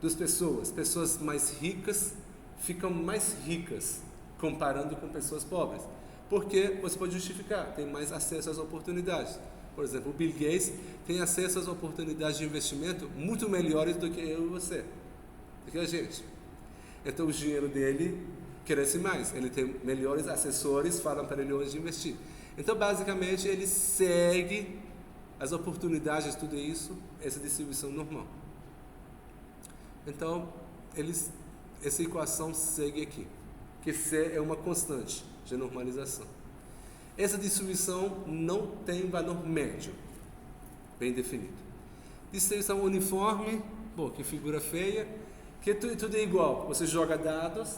das pessoas mais ricas ficam mais ricas comparando com pessoas pobres. Porque você pode justificar, tem mais acesso às oportunidades. Por exemplo, o Bill Gates tem acesso às oportunidades de investimento muito melhores do que eu e você, do que a gente. Então, o dinheiro dele cresce mais, ele tem melhores assessores, falam para ele onde investir. Então, basicamente, ele segue as oportunidades, tudo isso, essa distribuição normal. Então, essa equação segue aqui, que C é uma constante de normalização. Essa distribuição não tem valor médio bem definido. Distribuição uniforme, pô, que figura feia, que tudo é igual. Você joga dados,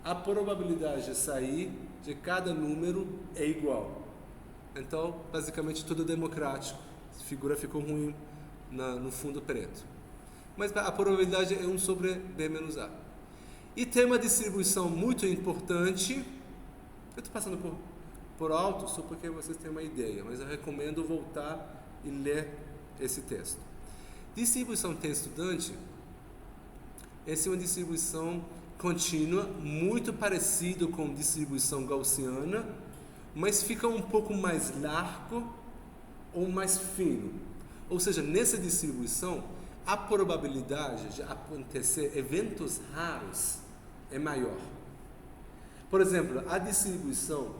a probabilidade de sair de cada número é igual. Então, basicamente, tudo é democrático. A figura ficou ruim no fundo preto. Mas a probabilidade é 1 sobre B menos A. E tem uma distribuição muito importante. Eu estou passando por alto só porque vocês têm uma ideia, mas eu recomendo voltar e ler esse texto. Distribuição t-estudante, essa é uma distribuição contínua, muito parecido com distribuição gaussiana, mas fica um pouco mais largo ou mais fino. Ou seja, nessa distribuição, a probabilidade de acontecer eventos raros é maior. Por exemplo, a distribuição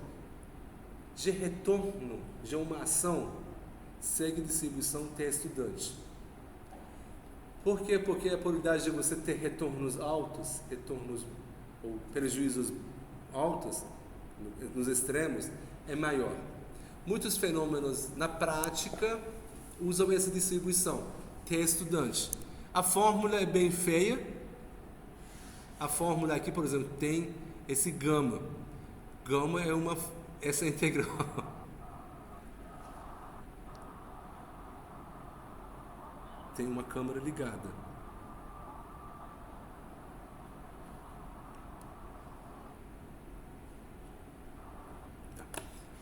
de retorno de uma ação segue a distribuição t-estudante. Por quê? Porque a probabilidade de você ter retornos altos, retornos ou prejuízos altos, nos extremos, é maior. Muitos fenômenos na prática usam essa distribuição t-estudante. A fórmula é bem feia. A fórmula aqui, por exemplo, tem esse gama. Gama é essa integral. Tem uma câmera ligada.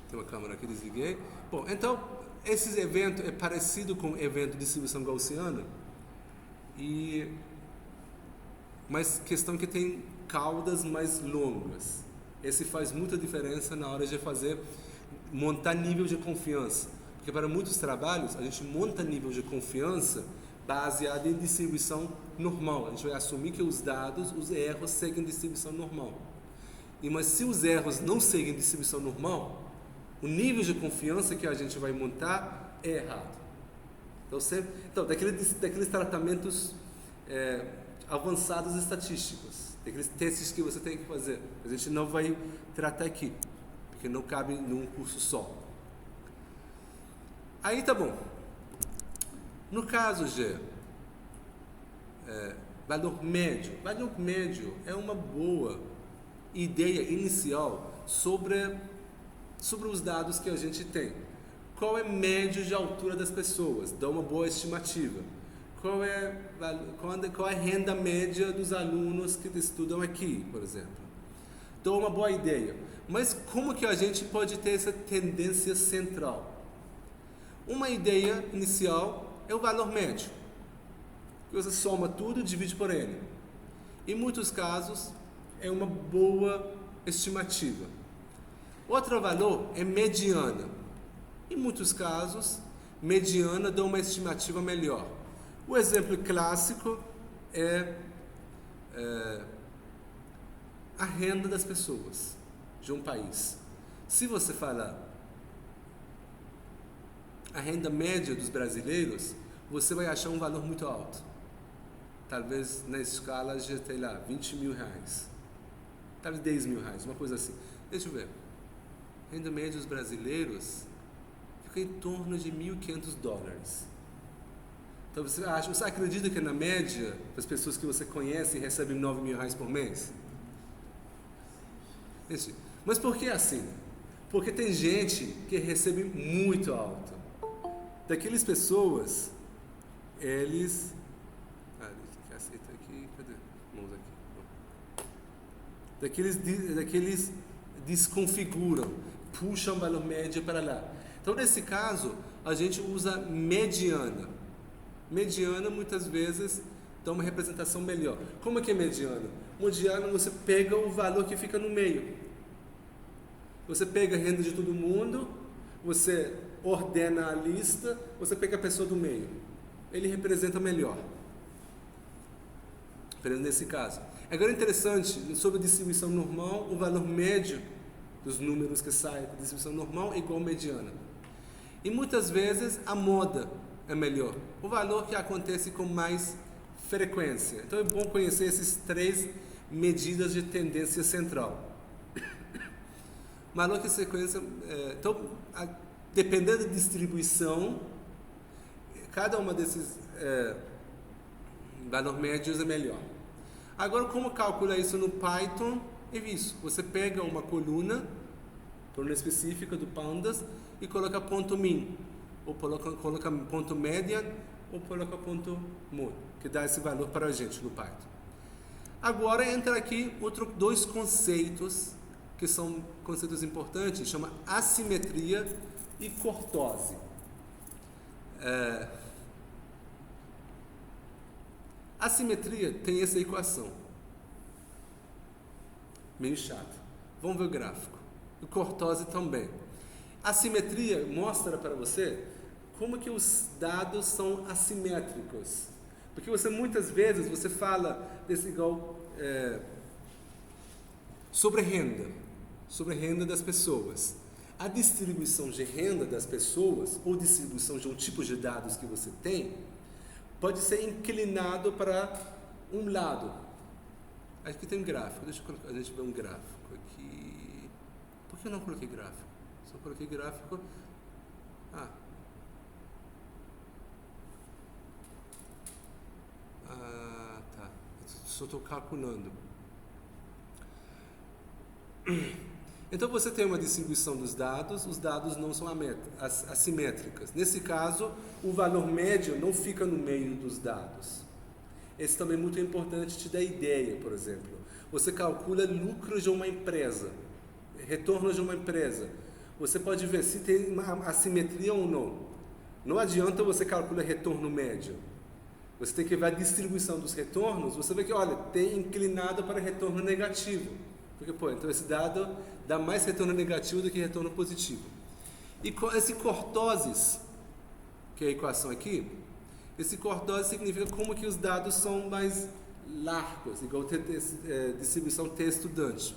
Tem uma câmera aqui, desliguei. Bom, então, esse evento é parecido com o evento de distribuição gaussiana, mas questão que tem caudas mais longas. Esse faz muita diferença na hora de montar nível de confiança. Porque para muitos trabalhos, a gente monta nível de confiança baseado em distribuição normal. A gente vai assumir que os erros seguem distribuição normal. Mas se os erros não seguem distribuição normal, o nível de confiança que a gente vai montar é errado. Então daqueles tratamentos avançados estatísticos, daqueles testes que você tem que fazer, a gente não vai tratar aqui, porque não cabe num curso só. Aí tá bom. No caso de valor médio é uma boa ideia inicial sobre os dados que a gente tem. Qual é a média de altura das pessoas? Dá uma boa estimativa. Qual é a renda média dos alunos que estudam aqui, por exemplo? Dá uma boa ideia. Mas como que a gente pode ter essa tendência central? Uma ideia inicial é o valor médio. Você soma tudo e divide por N. Em muitos casos, é uma boa estimativa. Outro valor é mediana. Em muitos casos, mediana dá uma estimativa melhor. O exemplo clássico é a renda das pessoas de um país. Se você falar a renda média dos brasileiros, você vai achar um valor muito alto. Talvez na escala de, sei lá, 20 mil reais. Talvez 10 mil reais, uma coisa assim. Deixa eu ver. Renda média dos brasileiros fica em torno de $1.500. Então você acredita que na média as pessoas que você conhece recebem 9 mil reais por mês? Mas por que assim? Porque tem gente que recebe muito alto. Daquelas pessoas, eles... aceita aqui, cadê? Vamos aqui. Daqueles desconfiguram, puxam o valor médio para lá. Então, nesse caso, a gente usa mediana. Mediana, muitas vezes, dá uma representação melhor. Como é que é mediana? Mediana, você pega o valor que fica no meio. Você pega a renda de todo mundo, você ordena a lista, você pega a pessoa do meio. Ele representa melhor. Nesse caso. Agora, interessante, sobre a distribuição normal, o valor médio dos números que saem da distribuição normal é igual à mediana. E muitas vezes a moda é melhor. O valor que acontece com mais frequência. Então é bom conhecer essas 3 medidas de tendência central. maior que sequência. Então, dependendo da distribuição, cada uma desses valores médios é melhor. Agora, como calcular isso no Python? É isso. Você pega uma coluna específica do Pandas e coloca ponto min, ou coloca ponto median, ou coloca ponto mod, que dá esse valor para a gente no Python. Agora entra aqui dois conceitos que são conceitos importantes, chama assimetria e cortose. Assimetria tem essa equação. Meio chato. Vamos ver o gráfico. E cortose também. Assimetria mostra para você como que os dados são assimétricos. Porque muitas vezes você fala desse igual sobre renda das pessoas. A distribuição de renda das pessoas ou distribuição de um tipo de dados que você tem pode ser inclinado para um lado. Aqui tem um gráfico. Deixa eu colocar, a gente ver um gráfico aqui. Por que eu não coloquei gráfico? Só coloquei gráfico. Tá. Só estou calculando. Então você tem uma distribuição dos dados, os dados não são assimétricas. Nesse caso, o valor médio não fica no meio dos dados. Esse também é muito importante, te dá ideia, por exemplo. Você calcula lucro de uma empresa, retorno de uma empresa. Você pode ver se tem uma assimetria ou não. Não adianta você calcular retorno médio. Você tem que ver a distribuição dos retornos, você vê que, olha, tem inclinado para retorno negativo. Porque, então esse dado dá mais retorno negativo do que retorno positivo. E esse cortoses, que é a equação aqui, esse cortose significa como que os dados são mais largos, igual distribuição T-estudante.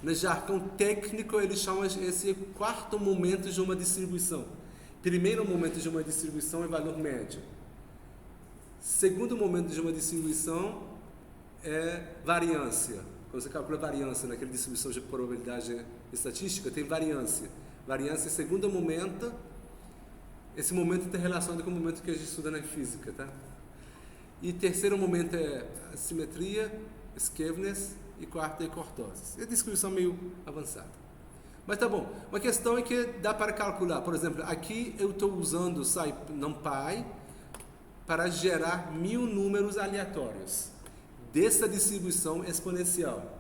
No jargão técnico, eles chamam esse quarto momento de uma distribuição. Primeiro momento de uma distribuição é valor médio. Segundo momento de uma distribuição é variância. Quando você calcula variância naquela distribuição de probabilidade estatística, tem variância. Variância é segundo momento. Esse momento está relacionado com o momento que a gente estuda na física, tá? E terceiro momento é assimetria, skewness, e quarto é cortose. É distribuição meio avançada. Mas tá bom. Uma questão é que dá para calcular. Por exemplo, aqui eu estou usando NumPy para gerar 1000 números aleatórios dessa distribuição exponencial.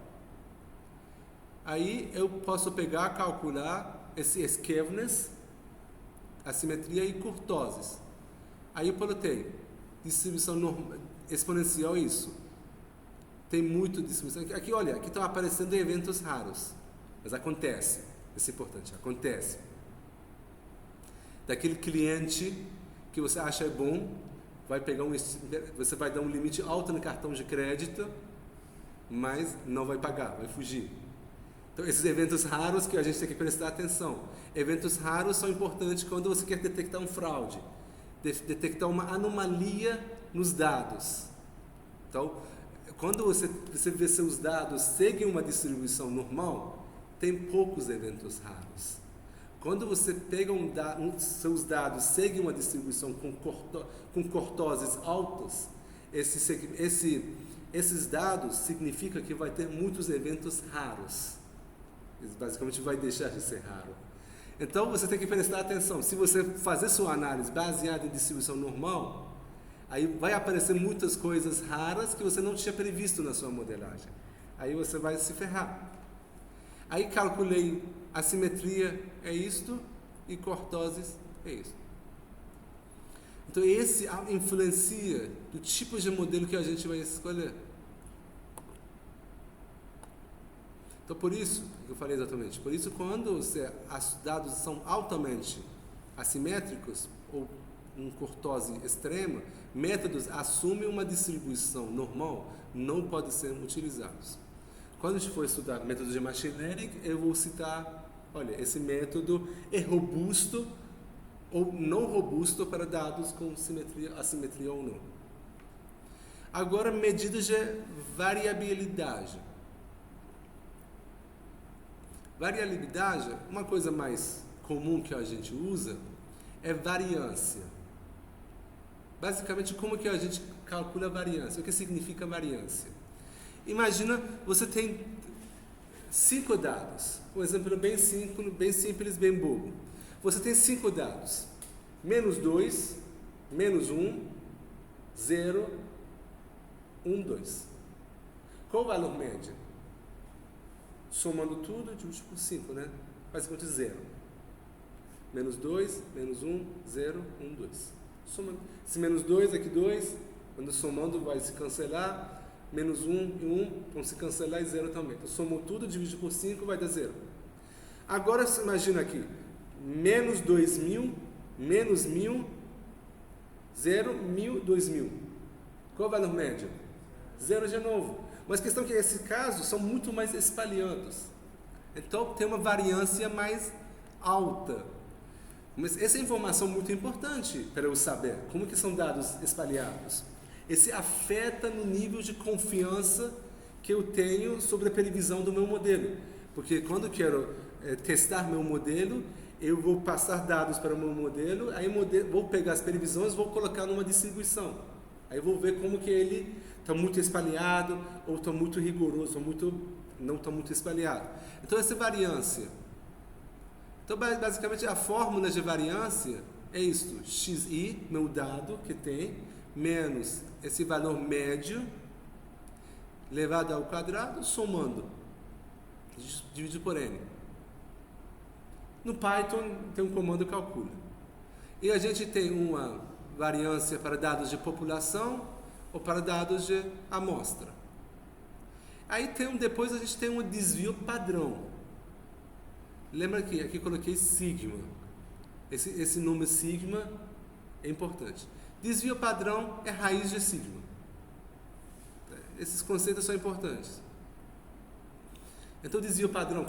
Aí eu posso pegar, calcular esse skewness, assimetria e cortoses. Aí eu botei distribuição exponencial, isso. Tem muito distribuição. Aqui, olha, aqui estão aparecendo eventos raros. Mas acontece. Isso é importante. Acontece. Daquele cliente que você acha bom, você vai dar um limite alto no cartão de crédito, mas não vai pagar, vai fugir. Então, esses eventos raros que a gente tem que prestar atenção. Eventos raros são importantes quando você quer detectar um fraude, detectar uma anomalia nos dados. Então, quando você vê seus dados seguem uma distribuição normal, tem poucos eventos raros. Quando você pega seus dados seguem uma distribuição com cortoses altas, esses dados significa que vai ter muitos eventos raros. Isso basicamente vai deixar de ser raro. Então você tem que prestar atenção. Se você fazer sua análise baseada em distribuição normal, aí vai aparecer muitas coisas raras que você não tinha previsto na sua modelagem. Aí você vai se ferrar. Aí calculei assimetria é isto e cortoses é isto. Então esse influencia do tipo de modelo que a gente vai escolher. Então por isso, eu falei exatamente, por isso quando os dados são altamente assimétricos ou um cortose extrema, métodos assumem uma distribuição normal, não podem ser utilizados. Quando a gente for estudar métodos de machine learning, eu vou citar, olha, esse método é robusto ou não robusto para dados com assimetria ou não. Agora, medidas de variabilidade. Variabilidade, uma coisa mais comum que a gente usa é variância. Basicamente, como que a gente calcula a variância? O que significa variância? Imagina, você tem 5 dados. Um exemplo bem simples, bem bobo. Você tem 5 dados. Menos 2, menos 1, 0, 1, 2. Qual o valor médio? Somando tudo, divide por 5, né? Basicamente 0. Menos 2, menos 1, 0, 1, 2. Somando. Se menos 2, aqui 2, quando somando vai se cancelar. Menos 1 e 1 vão se cancelar e 0 também. Então, somou tudo, divide por 5, vai dar 0. Agora, você imagina aqui. Menos 2.000, menos 1.000, 0, 1.000, 2.000. Qual o valor médio? 0 de novo. Mas a questão é que, nesse caso, são muito mais espalhados. Então, tem uma variância mais alta. Mas essa informação é muito importante para eu saber como que são dados espalhados. Esse afeta no nível de confiança que eu tenho sobre a previsão do meu modelo. Porque quando eu quero testar meu modelo, eu vou passar dados para o meu modelo, aí vou pegar as previsões e vou colocar numa distribuição. Aí eu vou ver como que ele está muito espalhado, ou está muito rigoroso, ou não está muito espalhado. Então, essa variância. Então, basicamente, a fórmula de variância é isto. Xi, meu dado que tem, menos esse valor médio, elevado ao quadrado, somando. Dividido por n. No Python tem um comando que calcula. E a gente tem uma variância para dados de população ou para dados de amostra. Aí depois a gente tem um desvio padrão. Lembra que aqui coloquei sigma. Esse número sigma é importante. Desvio padrão é raiz de sigma. Esses conceitos são importantes. Então, desvio padrão,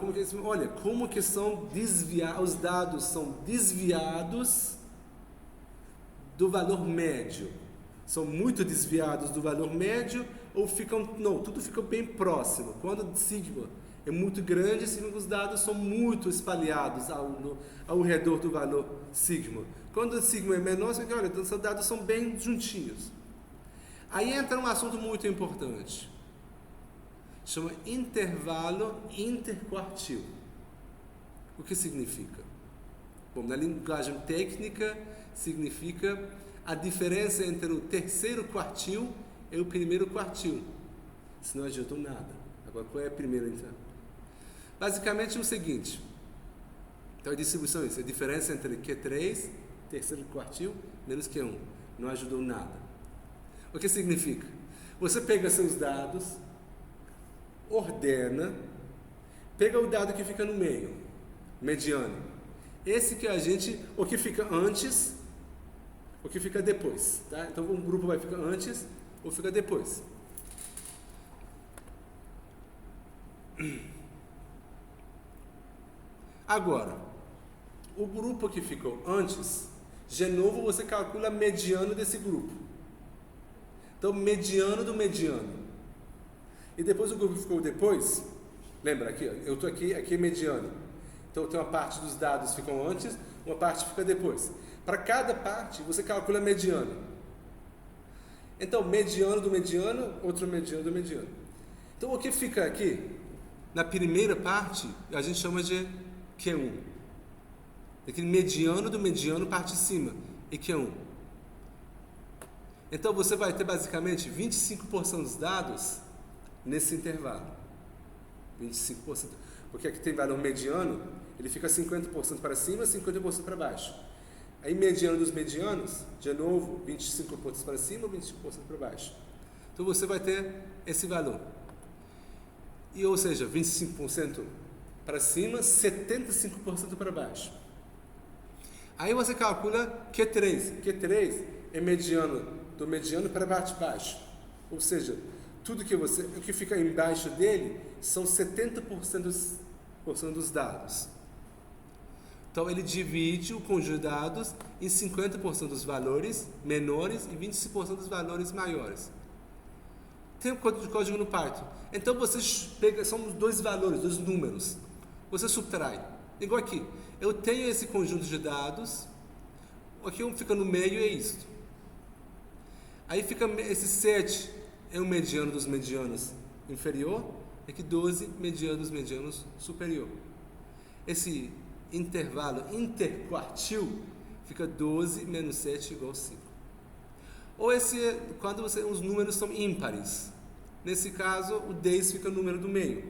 como que são desviados, os dados são desviados do valor médio. São muito desviados do valor médio ou tudo fica bem próximo. Quando sigma é muito grande, os dados são muito espalhados ao redor do valor sigma. Quando o sigma é menor, você olha, então, os dados são bem juntinhos. Aí entra um assunto muito importante. Chama intervalo interquartil. O que significa? Bom, na linguagem técnica, significa a diferença entre o terceiro quartil e o primeiro quartil. Isso não adianta nada. Agora, qual é a primeira então? Basicamente é o seguinte. Então, a distribuição é isso. A diferença entre Q3, terceiro quartil, menos Q1. Não ajudou nada. O que significa? Você pega seus dados, ordena, pega o dado que fica no meio, mediano. Esse que o que fica antes, o que fica depois. Tá? Então, um grupo vai ficar antes ou fica depois. Agora, o grupo que ficou antes, de novo você calcula mediano desse grupo. Então, mediano do mediano. E depois o grupo que ficou depois, lembra aqui, eu estou aqui é mediano. Então, tem uma parte dos dados que ficam antes, uma parte fica depois. Para cada parte, você calcula mediano. Então, mediano do mediano, outro mediano do mediano. Então, o que fica aqui, na primeira parte, a gente chama de Q1. Aquele mediano do mediano, parte de cima, e Q1. Então, você vai ter basicamente 25% dos dados nesse intervalo. 25%. Porque aqui tem valor mediano, ele fica 50% para cima, 50% para baixo. Aí, mediano dos medianos, de novo, 25% para cima, 25% para baixo. Então, você vai ter esse valor. E, ou seja, 25% para cima, 75% para baixo. Aí, você calcula Q3. Q3 é mediano do mediano para baixo. Ou seja, o que fica embaixo dele são 70% dos dados. Então, ele divide o conjunto de dados em 50% dos valores menores e 25% dos valores maiores. Tem um código no Python. Então, você pega, são dois valores, dois números. você subtrai. Igual aqui, eu tenho esse conjunto de dados, aqui fica no meio é isto. Aí fica esse 7 é o mediano dos medianos inferior, aqui 12 mediano dos medianos superior. Esse intervalo interquartil fica 12 menos 7 igual a 5. Ou quando os números são ímpares. Nesse caso, o 10 fica o número do meio.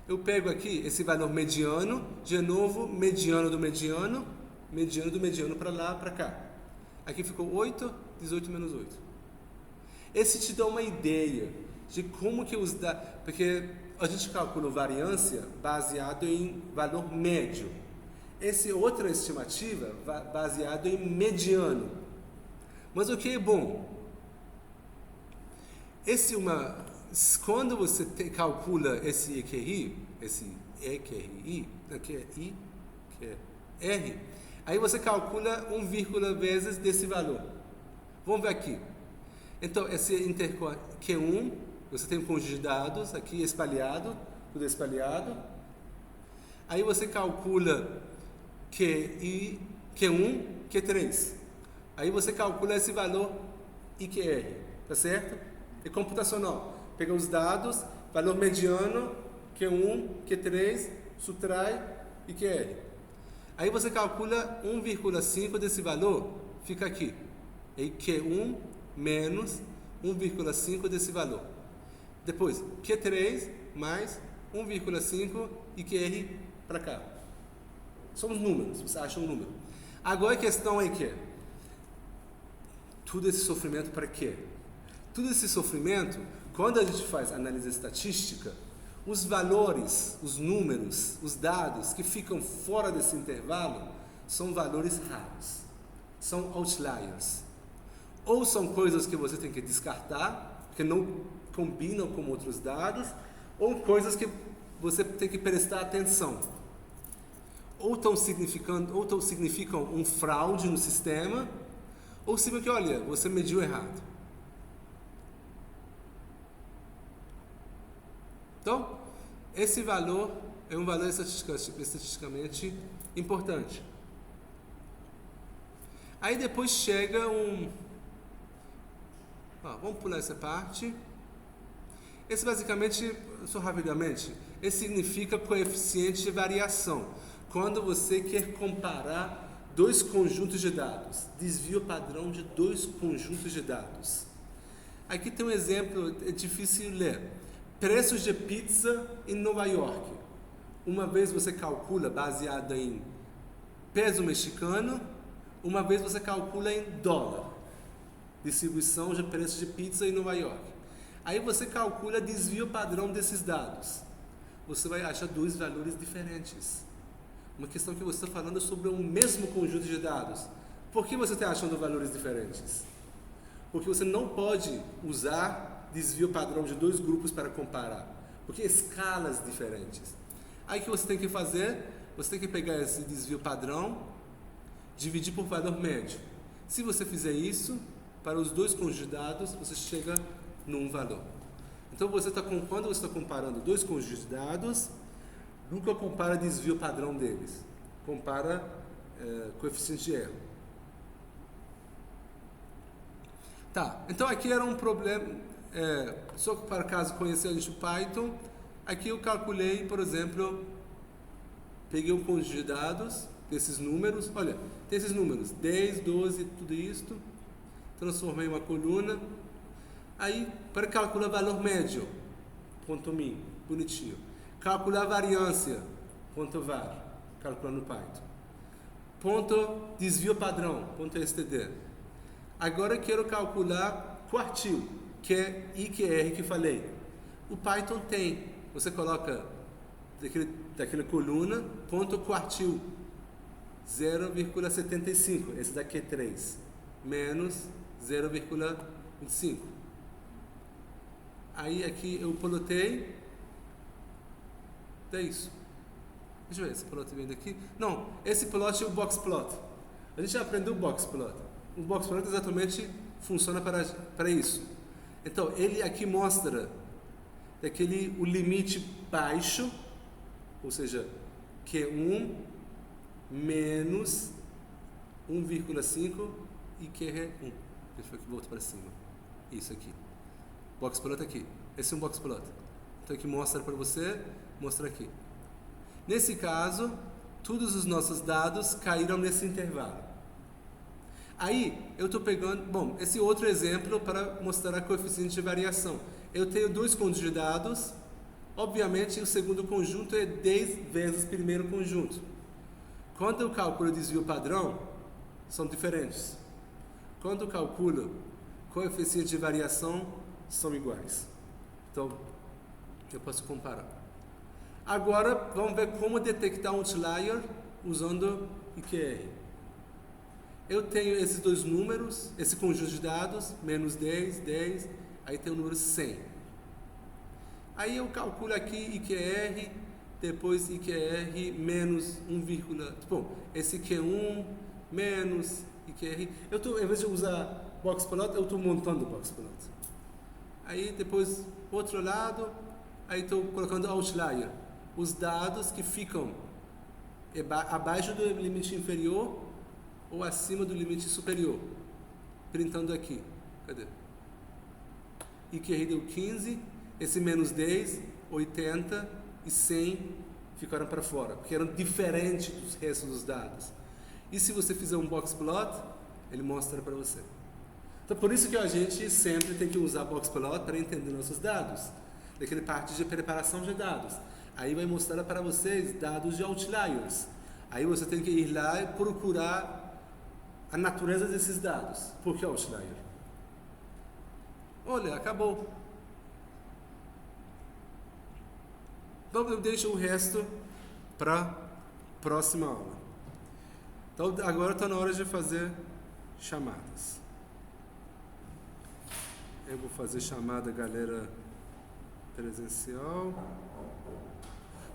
Eu pego aqui esse valor mediano, de novo, mediano do mediano para lá, para cá. Aqui ficou 8, 18 menos 8. Esse te dá uma ideia de como que os dados... Porque a gente calcula variância baseado em valor médio. Essa é outra estimativa baseado em mediano. Mas o que é bom? Quando você calcula esse EQI, aqui é I, que é R, aí você calcula 1, vezes desse valor. Vamos ver aqui. Então, esse Q1, você tem um conjunto de dados aqui espalhado, tudo espalhado. Aí você calcula QI, Q1, Q3. Aí você calcula esse valor IQR, tá certo? É computacional. Pega os dados, valor mediano, Q1, Q3, subtrai IQR. Aí você calcula 1,5 desse valor, fica aqui. Aí Q1 menos 1,5 desse valor. Depois, Q3 mais 1,5 IQR para cá. São os números, você acha um número. Agora a questão é que tudo esse sofrimento para quê? Tudo esse sofrimento, quando a gente faz análise estatística, os valores, os números, os dados que ficam fora desse intervalo são valores raros, são outliers. Ou são coisas que você tem que descartar, que não combinam com outros dados, ou coisas que você tem que prestar atenção. Ou significam um fraude no sistema, ou simplesmente, olha, você mediu errado. Então, esse valor é um valor estatisticamente importante. Aí depois chega vamos pular essa parte. Esse basicamente, só rapidamente, esse significa coeficiente de variação. Quando você quer comparar dois conjuntos de dados, desvio padrão de dois conjuntos de dados. Aqui tem um exemplo, é difícil ler. Preços de pizza em Nova York. Uma vez você calcula baseado em peso mexicano, uma vez você calcula em dólar. Distribuição de preços de pizza em Nova York. Aí você calcula desvio padrão desses dados. Você vai achar dois valores diferentes. Uma questão que você está falando sobre o mesmo conjunto de dados. Por que você está achando valores diferentes? Porque você não pode usar desvio padrão de dois grupos para comparar. Porque escalas diferentes. Aí o que você tem que fazer? Você tem que pegar esse desvio padrão, dividir por valor médio. Se você fizer isso, para os dois conjuntos de dados, você chega num valor. Então, quando você está comparando dois conjuntos de dados, nunca compara desvio padrão deles. Compara coeficiente de erro. Tá, então aqui era um problema, só para caso conhecer a gente o Python, aqui eu calculei, por exemplo, peguei um conjunto de dados, desses números, olha, tem esses números, 10, 12, tudo isto, transformei em uma coluna, aí para calcular valor médio, ponto min, bonitinho, calcular variância, ponto var, calculando no Python, ponto desvio padrão, ponto std. Agora eu quero calcular quartil, que é IQR que falei. O Python tem, você coloca daquela coluna, ponto quartil, 0,75, esse daqui é 3, menos 0,25. Aí aqui eu plotei, é isso. Deixa eu ver, esse plot vem daqui. Não, esse plot é o box plot. A gente já aprendeu o box plot. O box plot exatamente funciona para isso. Então, ele aqui mostra o limite baixo, ou seja, Q1 menos 1,5 e QR1. Deixa eu voltar para cima. Isso aqui. Box plot aqui. Esse é um box plot. Então aqui mostra para você, mostra aqui. Nesse caso, todos os nossos dados caíram nesse intervalo. Aí, eu estou pegando... Bom, esse outro exemplo para mostrar a coeficiente de variação. Eu tenho dois conjuntos de dados. Obviamente, o segundo conjunto é 10 vezes o primeiro conjunto. Quando eu calculo o desvio padrão, são diferentes. Quando eu calculo coeficiente de variação, são iguais. Então, eu posso comparar. Agora, vamos ver como detectar um outlier usando IQR. Eu tenho esses dois números, esse conjunto de dados, menos 10, 10, aí tem o número 100. Aí eu calculo aqui IQR, depois IQR menos 1, bom, esse Q1 menos IQR. Eu tô, em vez de usar box plot, eu estou montando box plot. Aí depois, outro lado, aí estou colocando outlier. Os dados que ficam abaixo do limite inferior ou acima do limite superior. Printando aqui. Cadê? IQR deu 15, esse menos 10, 80 e 100 ficaram para fora, porque eram diferentes dos restos dos dados. E se você fizer um box plot, ele mostra para você. Então, por isso que a gente sempre tem que usar box plot para entender nossos dados. Daquele parte de preparação de dados. Aí vai mostrar para vocês dados de outliers. Aí você tem que ir lá e procurar a natureza desses dados. Por que outlier? Olha, acabou. Então eu deixo o resto para a próxima aula. Então agora está na hora de fazer chamadas. Eu vou fazer chamada, galera, presencial.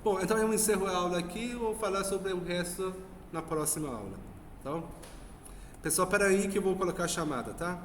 Bom, então eu encerro a aula aqui e vou falar sobre o resto na próxima aula. Então, pessoal, espera aí que eu vou colocar a chamada, tá?